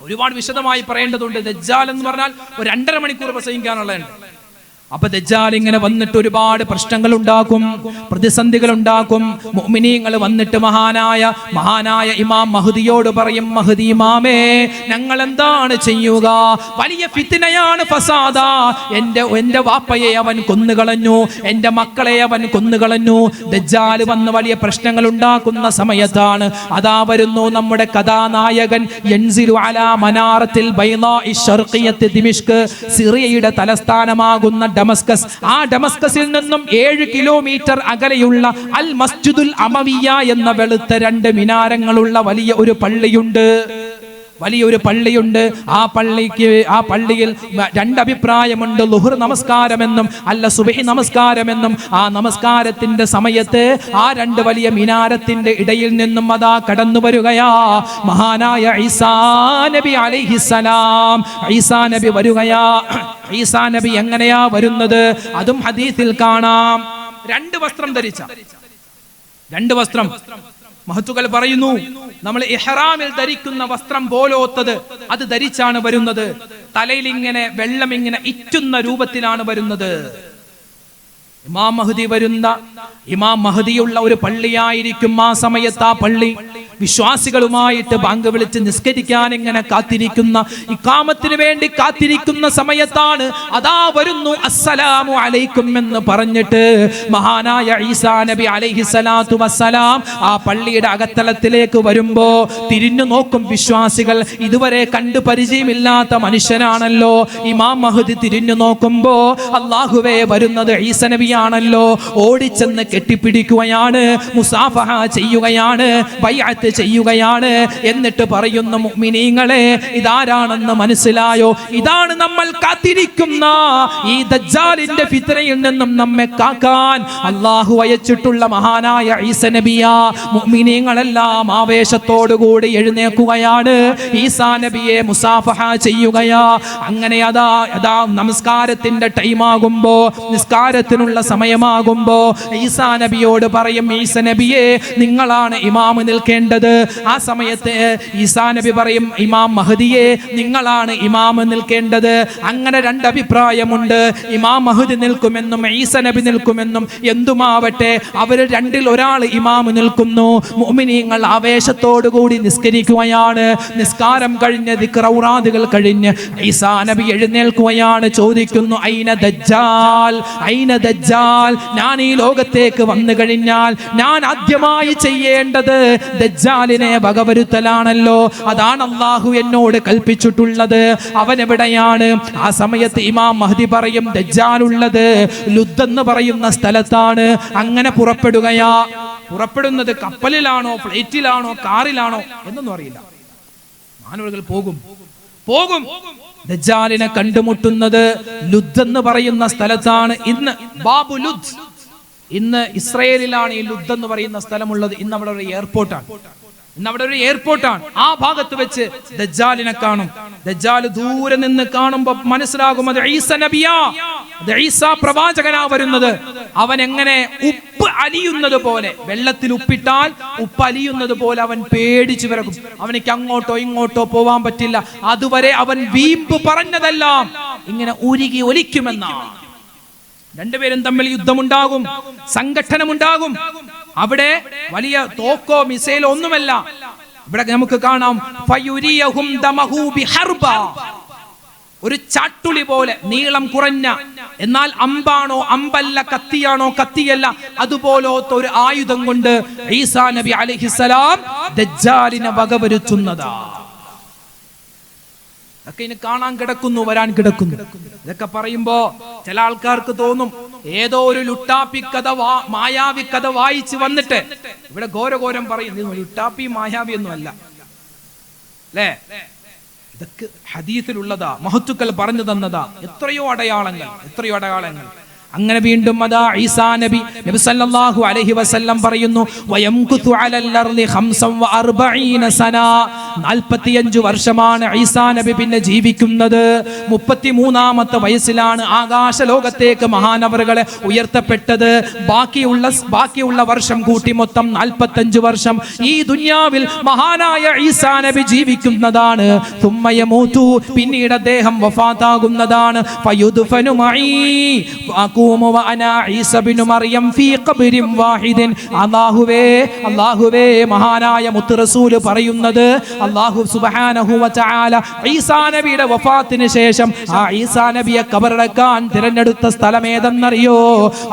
Speaker 1: ഒരുപാട് വിശദമായി പറയേണ്ടതുണ്ട്. ദജ്ജാൽ എന്ന് പറഞ്ഞാൽ ഒരു 2.5 മണിക്കൂർ പ്രസംഗിക്കാനുള്ളതുണ്ട്. അപ്പൊ ദജ്ജാൽ ഇങ്ങനെ വന്നിട്ട് ഒരുപാട് പ്രശ്നങ്ങൾ ഉണ്ടാക്കും, പ്രതിസന്ധികൾ ഉണ്ടാക്കും. മുഅ്മിനീങ്ങൾ വന്നിട്ട് മഹാനായ ഇമാം മഹ്ദിയോട് പറയും, മഹ്ദി ഇമാമേ, ഞങ്ങൾ എന്താണ് ചെയ്യുക? വലിയ ഫിത്നയാണ്, ഫസാദാ. എന്റെ വാപ്പയെ അവൻ കൊന്നുകളഞ്ഞു, എന്റെ മക്കളെ അവൻ കൊന്നുകളഞ്ഞു. ദജ്ജാൽ വന്ന് വലിയ പ്രശ്നങ്ങൾ ഉണ്ടാക്കുന്ന സമയത്താണ് അതാ വരുന്നു നമ്മുടെ കഥാനായകൻ. യൻസിലു അലാ മനാറത്തിൽ ബൈളാഇ ശർഖിയത്തി ദിമിഷ്ക്, സിറിയയുടെ തലസ്ഥാനമാകുന്ന ഡമസ്കസ്. ആ ഡമസ്കസിൽ നിന്നും 7 കിലോമീറ്റർ അകലെയുള്ള അൽ മസ്ജിദുൽ അമവിയ എന്ന വെളുത്ത 2 മിനാരങ്ങളുള്ള വലിയൊരു പള്ളിയുണ്ട്. ആ പള്ളിയിൽ 2 അഭിപ്രായമുണ്ട്. ളുഹർ നമസ്കാരമെന്നും അല്ല സുബ്ഹി നമസ്കാരമെന്നും. ആ നമസ്കാരത്തിന്റെ സമയത്ത് ആ 2 വലിയ മിനാരത്തിന്റെ ഇടയിൽ നിന്നും അതാ കടന്നു വരികയാ മഹാനായ ഈസാ നബി അലൈഹിസ്സലാം. ഈസാ നബി വരികയാ. ഈസാ നബി എങ്ങനെയാ വരുന്നത്? അതും ഹദീസിൽ കാണാം. 2 വസ്ത്രം ധരിച്ച 2 വസ്ത്രം. മഹത്തുക്കൾ പറയുന്നു, നമ്മൾ ഇഹ്റാമിൽ ധരിക്കുന്ന വസ്ത്രം പോലോത്തത് അത് ധരിച്ചാണ് വരുന്നത്. തലയിൽ ഇങ്ങനെ വെള്ളം ഇങ്ങനെ ഇറ്റുന്ന രൂപത്തിലാണ് വരുന്നത്. ഇമാം മഹ്ദിയുള്ള ഒരു പള്ളിയായിരിക്കും ആ സമയത്ത്. ആ പള്ളി വിശ്വാസികളുമായിട്ട് ബാങ്ക് വിളിച്ച് നിസ്കരിക്കാൻ ഇങ്ങനെ കാത്തിരിക്കുന്ന, ഇഖാമത്തിന് വേണ്ടി കാത്തിരിക്കുന്ന സമയത്താണ് അതാ വരുന്നു അസ്സലാമു അലൈക്കും എന്ന് പറഞ്ഞിട്ട് മഹാനായ ഈസാ നബി അലൈഹിസ്സലാത്തു വസ്സലാം ആ പള്ളിയുടെ അകത്തളത്തിലേക്ക് വരുമ്പോ തിരിഞ്ഞു നോക്കും വിശ്വാസികൾ. ഇതുവരെ കണ്ടു പരിചയമില്ലാത്ത മനുഷ്യനാണല്ലോ. ഇമാം മഹ്ദി തിരിഞ്ഞു നോക്കുമ്പോ അല്ലാഹുവേ വരുന്നത് ഈസാ നബിയാണല്ലോ. ഓടിച്ചെന്ന് കെട്ടിപ്പിടിക്കുകയാണ്, മുസാഫഹ ചെയ്യുകയാണ്, ബൈഅത്ത് ചെയ്യുകയാണ്. എന്നിട്ട് പറയുന്നു, മുഅ്മിനീങ്ങളെ, ഇതാരാണെന്ന് മനസ്സിലായോ? ഇതാണ് നമ്മൾ കാത്തിരിക്കുന്ന ഈ ദജ്ജാലിന്റെ ഫിത്നയിൽ നിന്നും നമ്മെ കാക്കാൻ അല്ലാഹു അയച്ചിട്ടുള്ള മഹാനായ ഈസാ നബിയാ. മുഅ്മിനീങ്ങളെല്ലാം ആവേശത്തോടുകൂടി എഴുന്നേൽക്കുകയാണ്, ഈസാ നബിയെ മുസാഫഹ ചെയ്യുകയാ. അങ്ങനെ അതാ നമസ്കാരത്തിന്റെ ടൈമാകുമ്പോ, നിസ്കാരത്തിനുള്ള സമയമാകുമ്പോ ഈസാ നബിയോട് പറയും, ഈസാ നബിയെ, നിങ്ങളാണ് ഇമാമ് നിൽക്കേണ്ടത്. ആ സമയത്ത് ഈസാ നബി പറയും, ഇമാം മഹ്ദിയെ, നിങ്ങളാണ് ഇമാമ് നിൽക്കേണ്ടത്. അങ്ങനെ 2 അഭിപ്രായമുണ്ട്. ഇമാം മഹ്ദി നിൽക്കുമെന്നും ഈസാ നബി നിൽക്കുമെന്നും എന്തുമാവട്ടെ, അവര് 2-ൽ ഒരാൾ ഇമാമ് നിൽക്കുന്നു. മുഅ്മിനീങ്ങൾ ആവേശത്തോടുകൂടി നിസ്കരിക്കുകയാണ്. നിസ്കാരം കഴിഞ്ഞ് ദിക്ർ ഔറാദുകൾ കഴിഞ്ഞ് ഈസാ നബി എഴുന്നേൽക്കുകയാണ്. ചോദിക്കുന്നു, ഐന ദജ്ജാൽ, ഐന ദജ്ജാൽ. ഞാൻ ഈ ലോകത്തേക്ക് വന്നു കഴിഞ്ഞാൽ ഞാൻ ആദ്യമായി ചെയ്യേണ്ടത് ദജ്ജാലിനെ വകവരുത്തലാണല്ലോ. അതാണ് അല്ലാഹു എന്നോട് കൽപ്പിച്ചിട്ടുള്ളത്. അവൻ എവിടെയാണ്? ആ സമയത്ത് ഇമാം മഹ്ദി പറയും, ദജ്ജാൽ ഉള്ളത് ലുദ് എന്ന് പറയുന്ന സ്ഥലത്താണ്. അങ്ങനെ പുറപ്പെടുന്നത് കപ്പലിലാണോ, ഫ്ലൈറ്റിലാണോ, കാറിലാണോ എന്നൊന്നും അറിയില്ല. മാനവകൾ പോകും. ദജ്ജാലിനെ കണ്ടുമുട്ടുന്നത് ലുദ് എന്ന് പറയുന്ന സ്ഥലത്താണ്. ഇന്ന് ബാബു ലുദ്, ഇന്ന് ഇസ്രയേലിലാണ് ഈ ലുദ് എന്ന് പറയുന്ന സ്ഥലമുള്ളത്. ഇന്ന് അവിടെ ഒരു എയർപോർട്ടാണ്. ആ ഭാഗത്ത് വെച്ച് ദജ്ജാലിനെ കാണും. ദജ്ജാൽ ദൂരെ നിന്ന് കാണുമ്പോൾ മനസ്സിലാകും അത് ഈസാ നബിയാ, അത് ഈസാ പ്രവാചകനാ വരുന്നത്. അവൻ എങ്ങനെ ഉപ്പ് അലിയുന്നത് പോലെ, വെള്ളത്തിൽ ഉപ്പിട്ടാൽ ഉപ്പ് അലിയുന്നത് പോലെ അവൻ പേടിച്ചു വിറക്കും. അവനിക്ക് അങ്ങോട്ടോ ഇങ്ങോട്ടോ പോവാൻ പറ്റില്ല. അതുവരെ അവൻ വീമ്പ് പറഞ്ഞതെല്ലാം ഇങ്ങനെ ഉരുകി ഒലിക്കുമെന്നാണ്. 2 പേരും തമ്മിൽ യുദ്ധമുണ്ടാകും, സംഘട്ടനമുണ്ടാകും. അവിടെ വലിയ തോക്കോ മിസൈലോ ഒന്നുമല്ല. ഇവിടെ നമുക്ക് കാണാം, ഫയുരിയഹും ദമഹു ബിഹർബ, ഒരു ചാട്ടുളി പോലെ നീളം കുറഞ്ഞ, എന്നാൽ അമ്പാണോ അമ്പല്ല, കത്തിയാണോ കത്തിയല്ല, അതുപോലത്തെ ഒരു ആയുധം കൊണ്ട് ഈസാ നബി അലൈഹിസ്സലാം ദജ്ജാലിനെ വകവരുത്തുന്നതാ. ഇതൊക്കെ ഇനി കാണാൻ കിടക്കുന്നു, വരാൻ കിടക്കുന്നു. ഇതൊക്കെ പറയുമ്പോ ചില ആൾക്കാർക്ക് തോന്നും ഏതോ ഒരു ലുട്ടാപ്പി കഥ, മായാവി കഥ വായിച്ച് വന്നിട്ട് ഇവിടെ ഘോരഘോരം പറയും. ലുട്ടാപ്പി മായാവി ഒന്നും അല്ല അല്ലേ? ഇതൊക്കെ ഹദീസിലുള്ളതാ, മഹത്തുക്കൾ പറഞ്ഞു തന്നതാ. എത്രയോ അടയാളങ്ങൾ. അങ്ങനെ വീണ്ടും അതാ ഈസാ നബി സല്ലല്ലാഹു അലൈഹി വസല്ലം പറയുന്നു വയംകുതു അലൽ അർളി 45 സന 45 വർഷമാണ് ഈസാ നബി പിന്നെ ജീവിക്കുന്നത്. 33ാമത്തെ വയസ്സിലാണ് ആകാശ ലോകത്തേക്ക് മഹാനവറുകളെ ഉയർത്തപ്പെട്ടത്. ബാക്കിയുള്ള വർഷം കൂട്ടി മൊത്തം 45 വർഷം ഈ ദുനിയാവിൽ മഹാനായ ഈസാ നബി ജീവിക്കുന്നതാണ്. തുമ്മയമൂതു പിന്നീട് അദ്ദേഹം വഫാത്താകുന്നതാണ്. ഫയുദ്ഫനു മഈ വഅഖൂമു വഅനാ ഈസ ഇബ്നു മറിയം ഫീ ഖബ്രിൻ വാഹിദിൻ. അല്ലാഹുവേ മഹാനായ മുത്ത് റസൂൽ പറയുന്നത് അല്ലാഹു സുബ്ഹാനഹു വ തആല ഈസാ നബിയുടെ വഫാത്തിന് ശേഷം ആ ഈസാ നബിയെ ഖബറടക്കാൻ തിരഞ്ഞെടുത്ത സ്ഥലം ഏതെന്നറിയോ?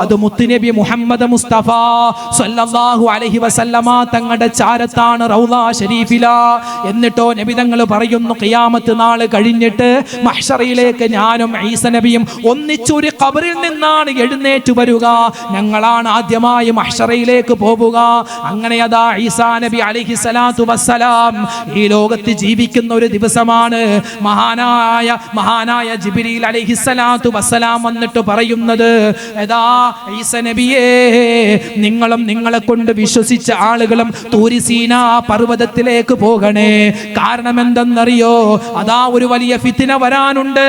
Speaker 1: അത് മുത്തുനബി മുഹമ്മദ് മുസ്തഫ സല്ലല്ലാഹു അലൈഹി വസല്ലമ തങ്ങളുടെ ചാരത്താണ്, റൗള ശരീഫിലാ. എന്നിട്ടോ നബി തങ്ങൾ പറയുന്നു ഖിയാമത്ത് നാൾ കഴിഞ്ഞിട്ട് മഹ്ശറിലേക്ക് ഞാനും ഈസ നബിയും ഒന്നിച്ചൊരു ഖബറിൽ നിന്നാണ് എഴുന്നേറ്റ് വരിക. ഞങ്ങളാണ് ആദ്യമായി മഹ്ശറിലേക്ക് പോവുക. അങ്ങനെ അതാ ഈസാ നബി അലൈഹി സ്വലാത്തു വസ്സലാം ഈ ലോകത്ത് ജീവിക്കുന്ന ഒരു ദിവസമാണ് മഹാനായ ജിബ്രീൽ അലൈഹി സ്വലാത്തു വസ്സലാം വന്നിട്ട് പറയുന്നത് എടാ ഈസ നബിയേ, നിങ്ങളും നിങ്ങളെ കൊണ്ട് വിശ്വസിച്ച ആളുകളും തൂരി സീനാ പർവ്വതത്തിലേക്ക് പോകണേ. കാരണം എന്തെന്നറിയോ? അതാ ഒരു വലിയ ഫിത്ന വരാനുണ്ട്,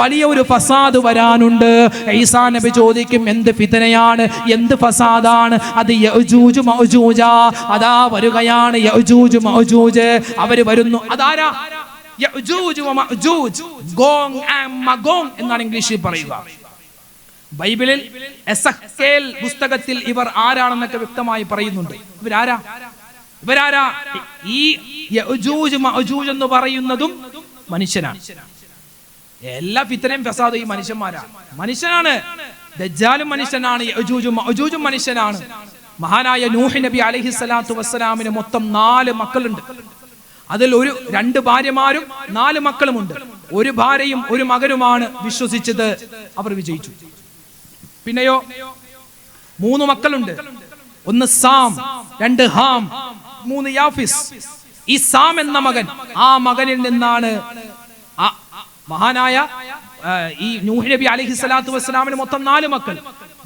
Speaker 1: വലിയ ഒരു ഫസാദ് വരാനുണ്ട്. ഈസാ നബി ചോദിക്കും എന്ത് ഫിത്നയാണ്, എന്ത് ഫസാദാണ്? അത് യഅജൂജ് മഅജൂജ. അതാ വരുകയാണ് യഅജൂജ് മഅജൂജ്. അവര് വരുന്നു. അതാരാ? യഅജൂജ് വമഅജൂജ്, ഗോങ് ആൻഡ് മഗോങ് എന്നാണ് ഇംഗ്ലീഷിൽ പറയുക. ബൈബിളിൽ എസെക്കേൽ പുസ്തകത്തിൽ ഇവർ ആരാണെന്നൊക്കെ വ്യക്തമായി പറയുന്നുണ്ട്. ഇവരാരാ? ഈ യഅജൂജ് മഅജൂജ് എന്ന് പറയുന്നതും മനുഷ്യനാണ്. എല്ലാ ഫിത്നയും ഫസാദും ഈ മനുഷ്യനാണ്. ദജ്ജാലും മനുഷ്യനാണ്, യഅജൂജും മഅജൂജും മനുഷ്യനാണ്. മഹാനായ നൂഹ് നബി അലൈഹി സ്വലാത്തു വസ്സലാമിന് മൊത്തം 4 മക്കളുണ്ട്. അതിൽ 2 ഭാര്യമാരും 4 മക്കളുമുണ്ട്. ഒരു ഭാര്യയും ഒരു മകനുമാണ് വിശ്വസിച്ചത്, അവർ വിജയിച്ചു. പിന്നെയോ 3 മക്കളുണ്ട്. 1 സാം, 2 ഹാം, 3 യാഫിസ്. ഈ സാം എന്ന മകൻ, ആ മകനിൽ നിന്നാണ് മഹാനായ ഈ നൂഹ് നബി അലൈഹി സ്വലാത്തു വസ്സലാമിന് മൊത്തം 4 മക്കൾ,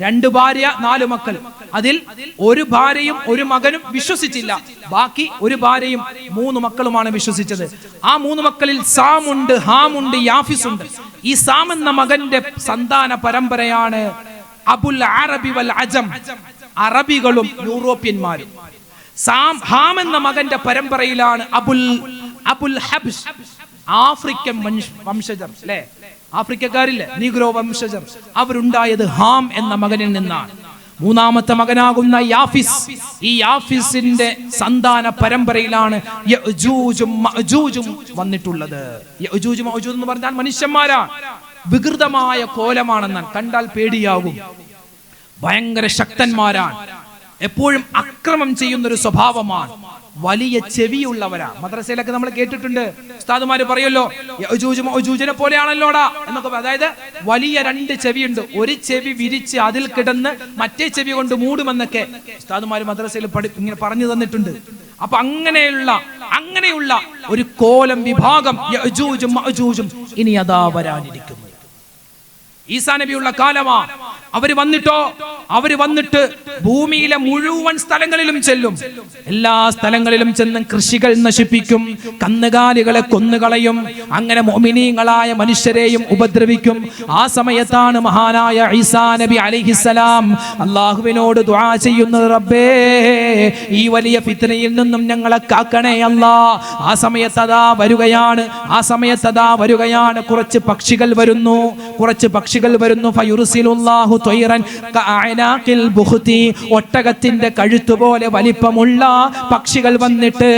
Speaker 1: 2 ഭാര്യ 4 മക്കൾ. അതിൽ ഒരു ഭാര്യയും ഒരു മകനും വിശ്വസിച്ചില്ല. ബാക്കി ഒരു ഭാര്യയും 3 മക്കളുമാണ് വിശ്വസിച്ചത്. ആ 3 മക്കളിൽ സാമുണ്ട്, ഹാമുണ്ട്, യാഫിസ് ഉണ്ട്. ഈ സാം എന്ന മകന്റെ സന്താന പരമ്പരയാണ് അബുൽ അറബി വൽ അജം, അറബികളും യൂറോപ്യന്മാരും. ഹാം എന്ന മകന്റെ പരമ്പരയിലാണ് അബുൽ ഹബ്ഷ്, ആഫ്രിക്കൻ വംശജർ, അല്ലെ? ആഫ്രിക്കക്കാരില്ലേ, നീഗ്രോ വംശജർ, അവരുണ്ടായത് ഹാം എന്ന മകനിൽ നിന്നാണ്. 3ാമത്തെ മകനാകുന്ന യാഫിസ്, ഈ യാഫിസിന്റെ സന്താന പരമ്പരയിലാണ് യഅജൂജും മഅജൂജും വന്നിട്ടുള്ളത്. യഅജൂജ് മഅജൂജ് എന്ന് പറഞ്ഞാൽ മനുഷ്യന്മാരാണ്. വികൃതമായ കോലമാണെന്നാണ്, കണ്ടാൽ പേടിയാകും. ഭയങ്കര ശക്തന്മാരാണ്, എപ്പോഴും അക്രമം ചെയ്യുന്നൊരു സ്വഭാവമാണ്. വലിയ ചെവിയുള്ളവരാ. മദ്രസയിലൊക്കെ നമ്മൾ കേട്ടിട്ടുണ്ട്, ഉസ്താദുമാര് പറയുമല്ലോ യഅജൂജ് മഅജൂജിനെ പോലെയാണല്ലോടാ എന്നൊക്കെ. അതായത് വലിയ 2 ചെവിയുണ്ട്, ഒരു ചെവി വിരിച്ച് അതിൽ കിടന്ന് മറ്റേ ചെവി കൊണ്ട് മൂടുമെന്നൊക്കെ ഉസ്താദുമാര് മദ്രസയിൽ ഇങ്ങനെ പറഞ്ഞു തന്നിട്ടുണ്ട്. അപ്പൊ അങ്ങനെയുള്ള ഒരു കോലം വിഭാഗം യഅജൂജും മഅജൂജും ഇനി അതാ വരാനിരിക്കുന്നു. ഈസാ നബിയുള്ള കാലമാ. അവര് വന്നിട്ട് ഭൂമിയിലെ മുഴുവൻ സ്ഥലങ്ങളിലും ചെല്ലും. എല്ലാ സ്ഥലങ്ങളിലും ചെന്ന് കൃഷികൾ നശിപ്പിക്കും, കന്നുകാലികളെ കൊന്നുകളയും, അങ്ങനെ മുഅ്മിനീങ്ങളായ മനുഷ്യരെയും ഉപദ്രവിക്കും. ആ സമയത്താണ് മഹാനായ ഈസാ നബി അലൈഹിസ്സലാം അല്ലാഹുവിനോട് ദുആ ചെയ്യുന്നത്, റബ്ബേ ഈ വലിയ ഫിത്നയിൽ നിന്നും ഞങ്ങളെ കാക്കണേ അല്ലാ. ആ സമയത്ത് അതാ വരുകയാണ് കുറച്ച് പക്ഷികൾ വരുന്നു. ഫയുർസിലുല്ലാഹു ത്വയ്റൻ കഅനാഖിൽ ബുഖ്തി, ഒട്ടകത്തിന്റെ കഴുത്ത് പോലെ വലിപ്പമുള്ള പക്ഷികൾ വന്നിട്ട്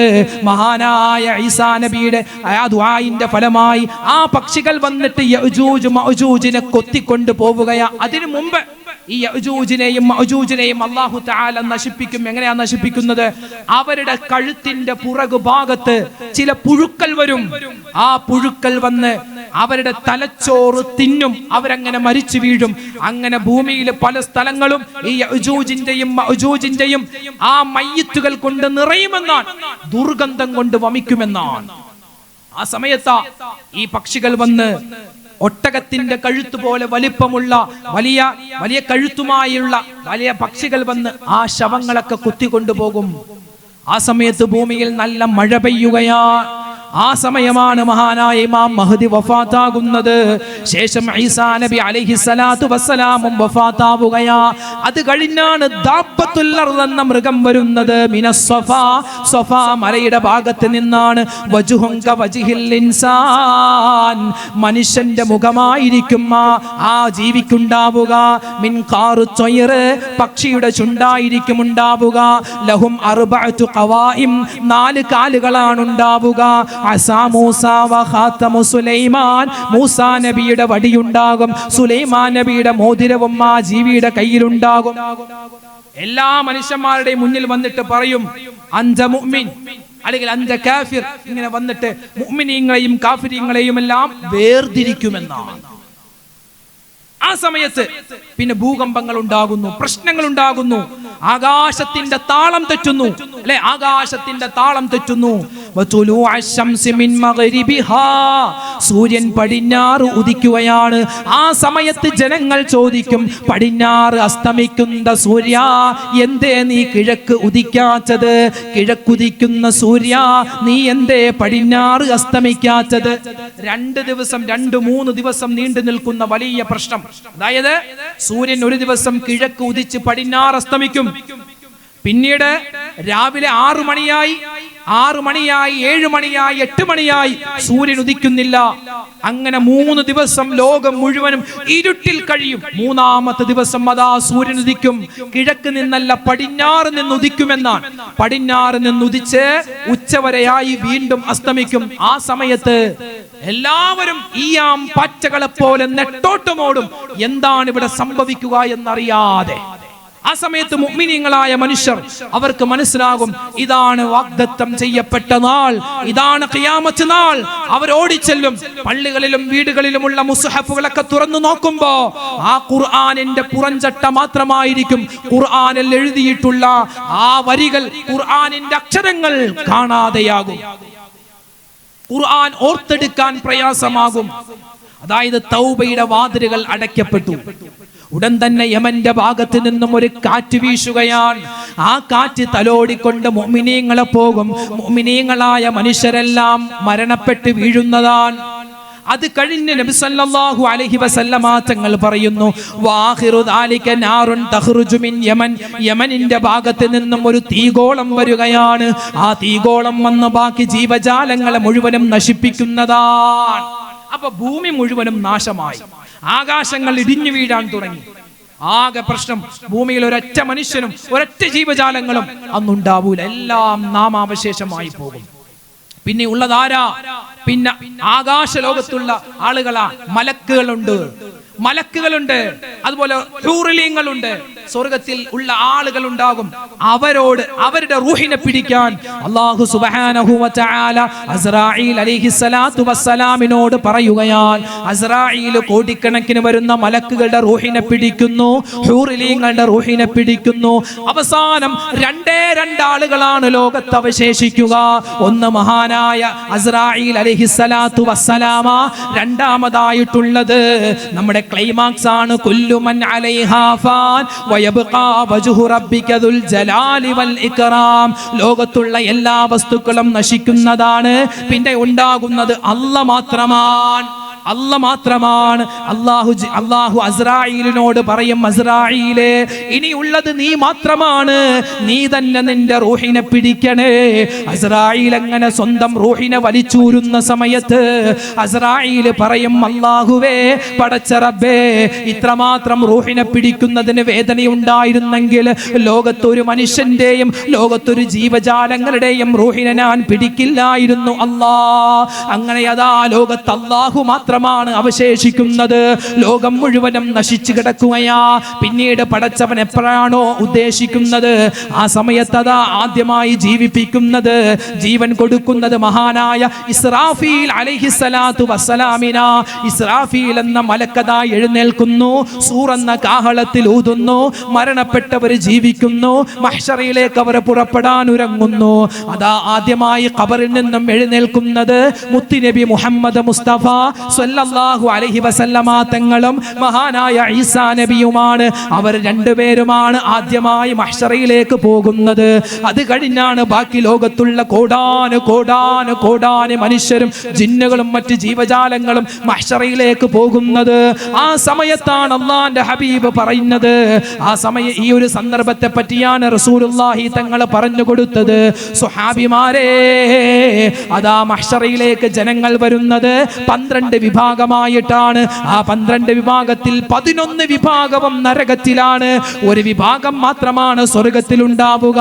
Speaker 1: മഹാനായ ഈസാ നബിയുടെ ആ ദുആഇന്റെ ഫലമായി ആ പക്ഷികൾ വന്നിട്ട് യഅജൂജ് മഅജൂജിനെ കൊത്തിക്കൊണ്ട് പോവുകയാ. അതിനു മുമ്പ് ഈ യഅജൂജിനെയും മഅജൂജിനെയും അല്ലാഹു തആല നശിപ്പിക്കും. എങ്ങനെയാ നശിപ്പിക്കുന്നത്? അവരുടെ കഴുത്തിന്റെ പുറകുഭാഗത്ത് ചില പുഴുക്കൾ വരും. ആ പുഴുക്കൾ വന്ന് അവരുടെ തലച്ചോറ് തിന്നും, അവരങ്ങനെ മരിച്ചു വീഴും. അങ്ങനെ ഭൂമിയിലെ പല സ്ഥലങ്ങളും ഈ യഅജൂജിന്റെയും മഅജൂജിന്റെയും ആ മയ്യിത്തുകൾ കൊണ്ട് നിറയുമെന്നാണ്, ദുർഗന്ധം കൊണ്ട് വമിക്കുമെന്നാണ്. ആ സമയത്ത് ഈ പക്ഷികൾ വന്ന് ഒട്ടകത്തിന്റെ കഴുത്ത് പോലെ വലിപ്പമുള്ള വലിയ വലിയ കഴുത്തുമായുള്ള വലിയ പക്ഷികൾ വന്ന് ആ ശവങ്ങളൊക്കെ കുത്തിക്കൊണ്ടുപോകും. ആ സമയത്ത് ഭൂമിയിൽ നല്ല മഴ പെയ്യുകയാ. ആ സമയമാണ് മഹാനായ ഇമാം മഹ്ദി വഫാത്താകുന്നത്. ശേഷം ഈസാ നബി അലൈഹിസ്സലാത്തു വസ്സലാമും വഫാത്താവുകയാ. അത് കഴിഞ്ഞാണ് ദാബത്തുൽ അർദ് എന്ന മൃഗം വരുന്നത്. മിനസ് സഫാ, സഫാ മലയുടെ ഭാഗത്ത് നിന്നാണ്. വജ്ഹുൻ കവജ്ഹിൽ ഇൻസാൻ, മനുഷ്യന്റെ മുഖമായിരിക്കും ആ ജീവിക്കുണ്ടാവുക. മിൻ ഖാറു ത്വയ്ർ, പക്ഷിയുടെ ചുണ്ടായിരിക്കും ഉണ്ടാവുക. ലഹും അർബഅതു ഖവായിം, 4 കാലുകളാണ് ഉണ്ടാവുക. അസാ മൂസ വ ഖാതമു സുലൈമാൻ, മൂസാ നബിയുടെ വടിയുണ്ടാകും. സുലൈമാൻ നബിയുടെ മോതിരവും ആ ജീവിയുടെ കയ്യിലുണ്ടാകും. എല്ലാ മനുഷ്യന്മാരുടെയും മുന്നിൽ വന്നിട്ട് പറയും അൻത മുഅ്മിൻ അല്ലെങ്കിൽ അൻത കാഫിർ. ഇങ്ങനെ വന്നിട്ട് മുഅ്മിനീങ്ങളെയും കാഫിരീങ്ങളെയും എല്ലാം വേർതിരിക്കുമെന്നാണ്. ആ സമയത്ത് പിന്നെ ഭൂകമ്പങ്ങൾ ഉണ്ടാകുന്നു, പ്രശ്നങ്ങൾ ഉണ്ടാകുന്നു, ആകാശത്തിന്റെ താളം തെറ്റുന്നു. അല്ലെ, ആകാശത്തിന്റെ താളം തെറ്റുന്നു. സൂര്യൻ പടിഞ്ഞാറ് ഉദിക്കുകയാണ്. ആ സമയത്ത് ജനങ്ങൾ ചോദിക്കും, പടിഞ്ഞാറ് അസ്തമിക്കുന്ന സൂര്യ, എന്തേ നീ കിഴക്ക് ഉദിക്കാത്തത്? കിഴക്കുദിക്കുന്ന സൂര്യ, നീ എന്തേ പടിഞ്ഞാറ് അസ്തമിക്കാത്തത്? 2 ദിവസം 2-3 ദിവസം നീണ്ടു നിൽക്കുന്ന വലിയ പ്രശ്നം. അതായത് സൂര്യൻ ഒരു ദിവസം കിഴക്ക് ഉദിച്ച് പടിഞ്ഞാറ് അസ്തമിക്കും. പിന്നീട് രാവിലെ 6 മണിയായി, 7 മണിയായി, 8 മണിയായി സൂര്യൻ ഉദിക്കുന്നില്ല. അങ്ങനെ 3 ദിവസം ലോകം മുഴുവനും ഇരുട്ടിൽ കഴിയും. 3-ാമത്തെ ദിവസം അതാ സൂര്യൻ ഉദിക്കും. കിഴക്ക് നിന്നല്ല, പടിഞ്ഞാറ് നിന്ന് ഉദിക്കുമെന്നാണ്. പടിഞ്ഞാറ് നിന്ന് ഉദിച്ച് ഉച്ചവരെയായി വീണ്ടും അസ്തമിക്കും. ആ സമയത്ത് എല്ലാവരും ഈയാം പാറ്റകളെ പോലെ നെട്ടോട്ടമോടും. എന്താണ് ഇവിടെ സംഭവിക്കുക എന്നറിയാതെ. ആ സമയത്ത് മുഅ്മിനീങ്ങളായ മനുഷ്യർ, അവർക്ക് മനസ്സിലാകും ഇതാണ് വാഗ്ദത്തം ചെയ്യപ്പെട്ട നാൾ, ഇതാണ് ഖിയാമത്ത് നാൾ. അവർ ഓടിച്ചെല്ലും. പള്ളികളിലും വീടുകളിലുമുള്ള മുസ്ഹഫുകളൊക്കെ തുറന്നു നോക്കുമ്പോ ആ ഖുർആനിന്റെ പുറംചട്ട മാത്രമായിരിക്കും. ഖുർആനിൽ എഴുതിയിട്ടുള്ള ആ വരികൾ, ഖുർആനിന്റെ അക്ഷരങ്ങൾ കാണാതെയാകും. ഖുർആൻ ഓർത്തെടുക്കാൻ പ്രയാസമാകും. അതായത് തൗബയുടെ വാതിലുകൾ അടയ്ക്കപ്പെട്ടു. ഉടൻ തന്നെ യമന്റെ ഭാഗത്ത് നിന്നും ഒരു കാറ്റ് വീശുകയാണ്. ആ കാറ്റ് തലോടിക്കൊണ്ട് മുഅ്മിനീങ്ങളെ പോകും. മുഅ്മിനീങ്ങളായ മനുഷ്യരെല്ലാം മരണപ്പെട്ട് വീഴുന്നതാണ്. അത് കഴിഞ്ഞ് നബി സല്ലല്ലാഹു അലൈഹി വസല്ലമ തങ്ങൾ പറയുന്നു, വാഖിറു ദാലിക നാറുൻ തഖ്റുജു മിൻ യമൻ, യമനിന്റെ ഭാഗത്ത് നിന്നും ഒരു തീഗോളം വരികയാണ്. ആ തീഗോളം വന്ന് ബാക്കി ജീവജാലങ്ങളെ മുഴുവനും നശിപ്പിക്കുന്നതാണ്. അപ്പൊ ഭൂമി മുഴുവനും നാശമായി, ആകാശങ്ങൾ ഇടിഞ്ഞു വീഴാൻ തുടങ്ങി. ആകെ പ്രശ്നം. ഭൂമിയിൽ ഒരൊറ്റ മനുഷ്യനും ഒരൊറ്റ ജീവജാലങ്ങളും അന്നുണ്ടാവൂല. എല്ലാം നാമാവശേഷമായി പോകും. പിന്നെ ഉള്ളതാരാ? പിന്നെ ആകാശ ലോകത്തുള്ള ആളുകളാ. മലക്കുകളുണ്ട്, അതുപോലെ ഹൂറിലീങ്ങളുണ്ട്. സ്വർഗത്തിൽ ഉള്ള ആളുകൾ ഉണ്ടാകും. അവരോട് അവരുടെ റൂഹിനെ പിടിക്കാൻ അല്ലാഹു സുബ്ഹാനഹു വ തആല അസ്റായീൽ അലൈഹിസ്സലാത്തു വസ്സലാമിനോട് പറയുകയാണ്. അസ്റായീൽ കോടിക്കണക്കിന് വരുന്ന മലക്കുകളുടെ റൂഹിനെ പിടിക്കുന്നു, ഹൂറിലീങ്ങളുടെ റൂഹിനെ പിടിക്കുന്നു. അവസാനം 2 ആളുകളാണ് ലോകത്ത് അവശേഷിക്കുക. ഒന്ന് മഹാനായ അസ്റായീൽ അലൈഹിസ്സലാത്തു വസ്സലാമ. രണ്ടാമതായിട്ടുള്ളത് നമ്മുടെ ക്ലൈമാക്സ് ആണ്. കുല്ലു മൻ അലൈഹാ ഫാൻ വയബ്ഖാ വജ്ഹു റബ്ബിക ദുൽ ജലാലി വൽ ഇക്റാം. ലോകത്തുള്ള എല്ലാ വസ്തുക്കളും നശിക്കുന്നതാണ്. പിന്നെ ഉണ്ടാകുന്നത് അല്ലാഹ് മാത്രമാണ്. അല്ലാഹു അസ്റായീലിനോട് പറയും, അസ്റായീലേ, ഇനിയുള്ളത് നീ മാത്രമാണ്, നീ തന്നെ നിന്റെ റൂഹിനെ പിടിക്കണേ. അസ്റായീൽ അങ്ങനെ സ്വന്തം റൂഹിനെ വലിച്ചൂരുന്ന സമയത്ത് അസ്റായീൽ പറയും, അല്ലാഹുവേ, പടച്ച റബ്ബേ, ഇത്രമാത്രം റൂഹിനെ പിടിക്കുന്നതിന് വേദനയുണ്ടായിരുന്നെങ്കിൽ ലോകത്തൊരു മനുഷ്യന്റെയും ലോകത്തൊരു ജീവജാലങ്ങളുടെയും റൂഹിനെ ഞാൻ പിടിക്കില്ലായിരുന്നു അല്ലാ. അങ്ങനെ അതാ ലോകത്ത് അല്ലാഹു മാത്രമാണ് അവശേഷിക്കുന്നത്. ലോകം മുഴുവനും നശിച്ചു കിടക്കുകയാ. പിന്നീട് പടച്ചവൻ എപ്പോഴാണോ ഉദ്ദേശിക്കുന്നത് ആ സമയത്ത് അതാ ആദ്യമായി ജീവിപ്പിക്കുന്നത്, ജീവൻ കൊടുക്കുന്നത് മഹാനായ ഇസ്രാഫീൽ അലൈഹിസ്സലാത്തു വസ്സലാമിന. ഇസ്രാഫീൽ എന്ന മലക്കഥ എഴുന്നേൽക്കുന്നു, സൂർ എന്ന കാഹളത്തിൽ ഊതുന്നു, മരണപ്പെട്ടവർ ജീവിക്കുന്നു, മഹ്ശറിലേക്ക് അവർ പുറപ്പെടാൻ ഒരുങ്ങുന്നു. അതാ ആദ്യമായി ഖബറിൽ നിന്നും എഴുന്നേൽക്കുന്നത് മുത്തുനബി മുഹമ്മദ് മുസ്തഫ സ്വല്ലല്ലാഹു അലൈഹി വസല്ലമ തങ്ങളും മഹാനായ ഈസാ നബിയുമാണ്. അവർ രണ്ടുപേരുമാണ് ആദ്യമായി മഹ്ശറയിലേക്ക് പോകുന്നത്. അത് കഴിഞ്ഞാണ് ബാക്കി ലോകത്തുള്ള കോടാന് മനുഷ്യരും ജിന്നുകളും മറ്റ് ജീവജാലങ്ങളും മഹ്ശറയിലേക്ക് പോകുന്നത്. ആ സമയത്താണ് അല്ലാഹുവിന്റെ ഹബീബ് പറയുന്നത്, ആ സമയം ഈ ഒരു സന്ദർഭത്തെ പറ്റിയാണ് റസൂലുള്ളാഹി തങ്ങൾ പറഞ്ഞു കൊടുത്തത്. സ്വഹാബിമാരെ, അതാ മഹ്ശറയിലേക്ക് ജനങ്ങൾ വരുന്നത് 12 വിഭാഗമായിട്ടാണ്. ആ 12 വിഭാഗത്തിൽ 11 വിഭാഗവും നരകത്തിലാണ്, ഒരു വിഭാഗം മാത്രമാണ് സ്വർഗത്തിൽ ഉണ്ടാവുക.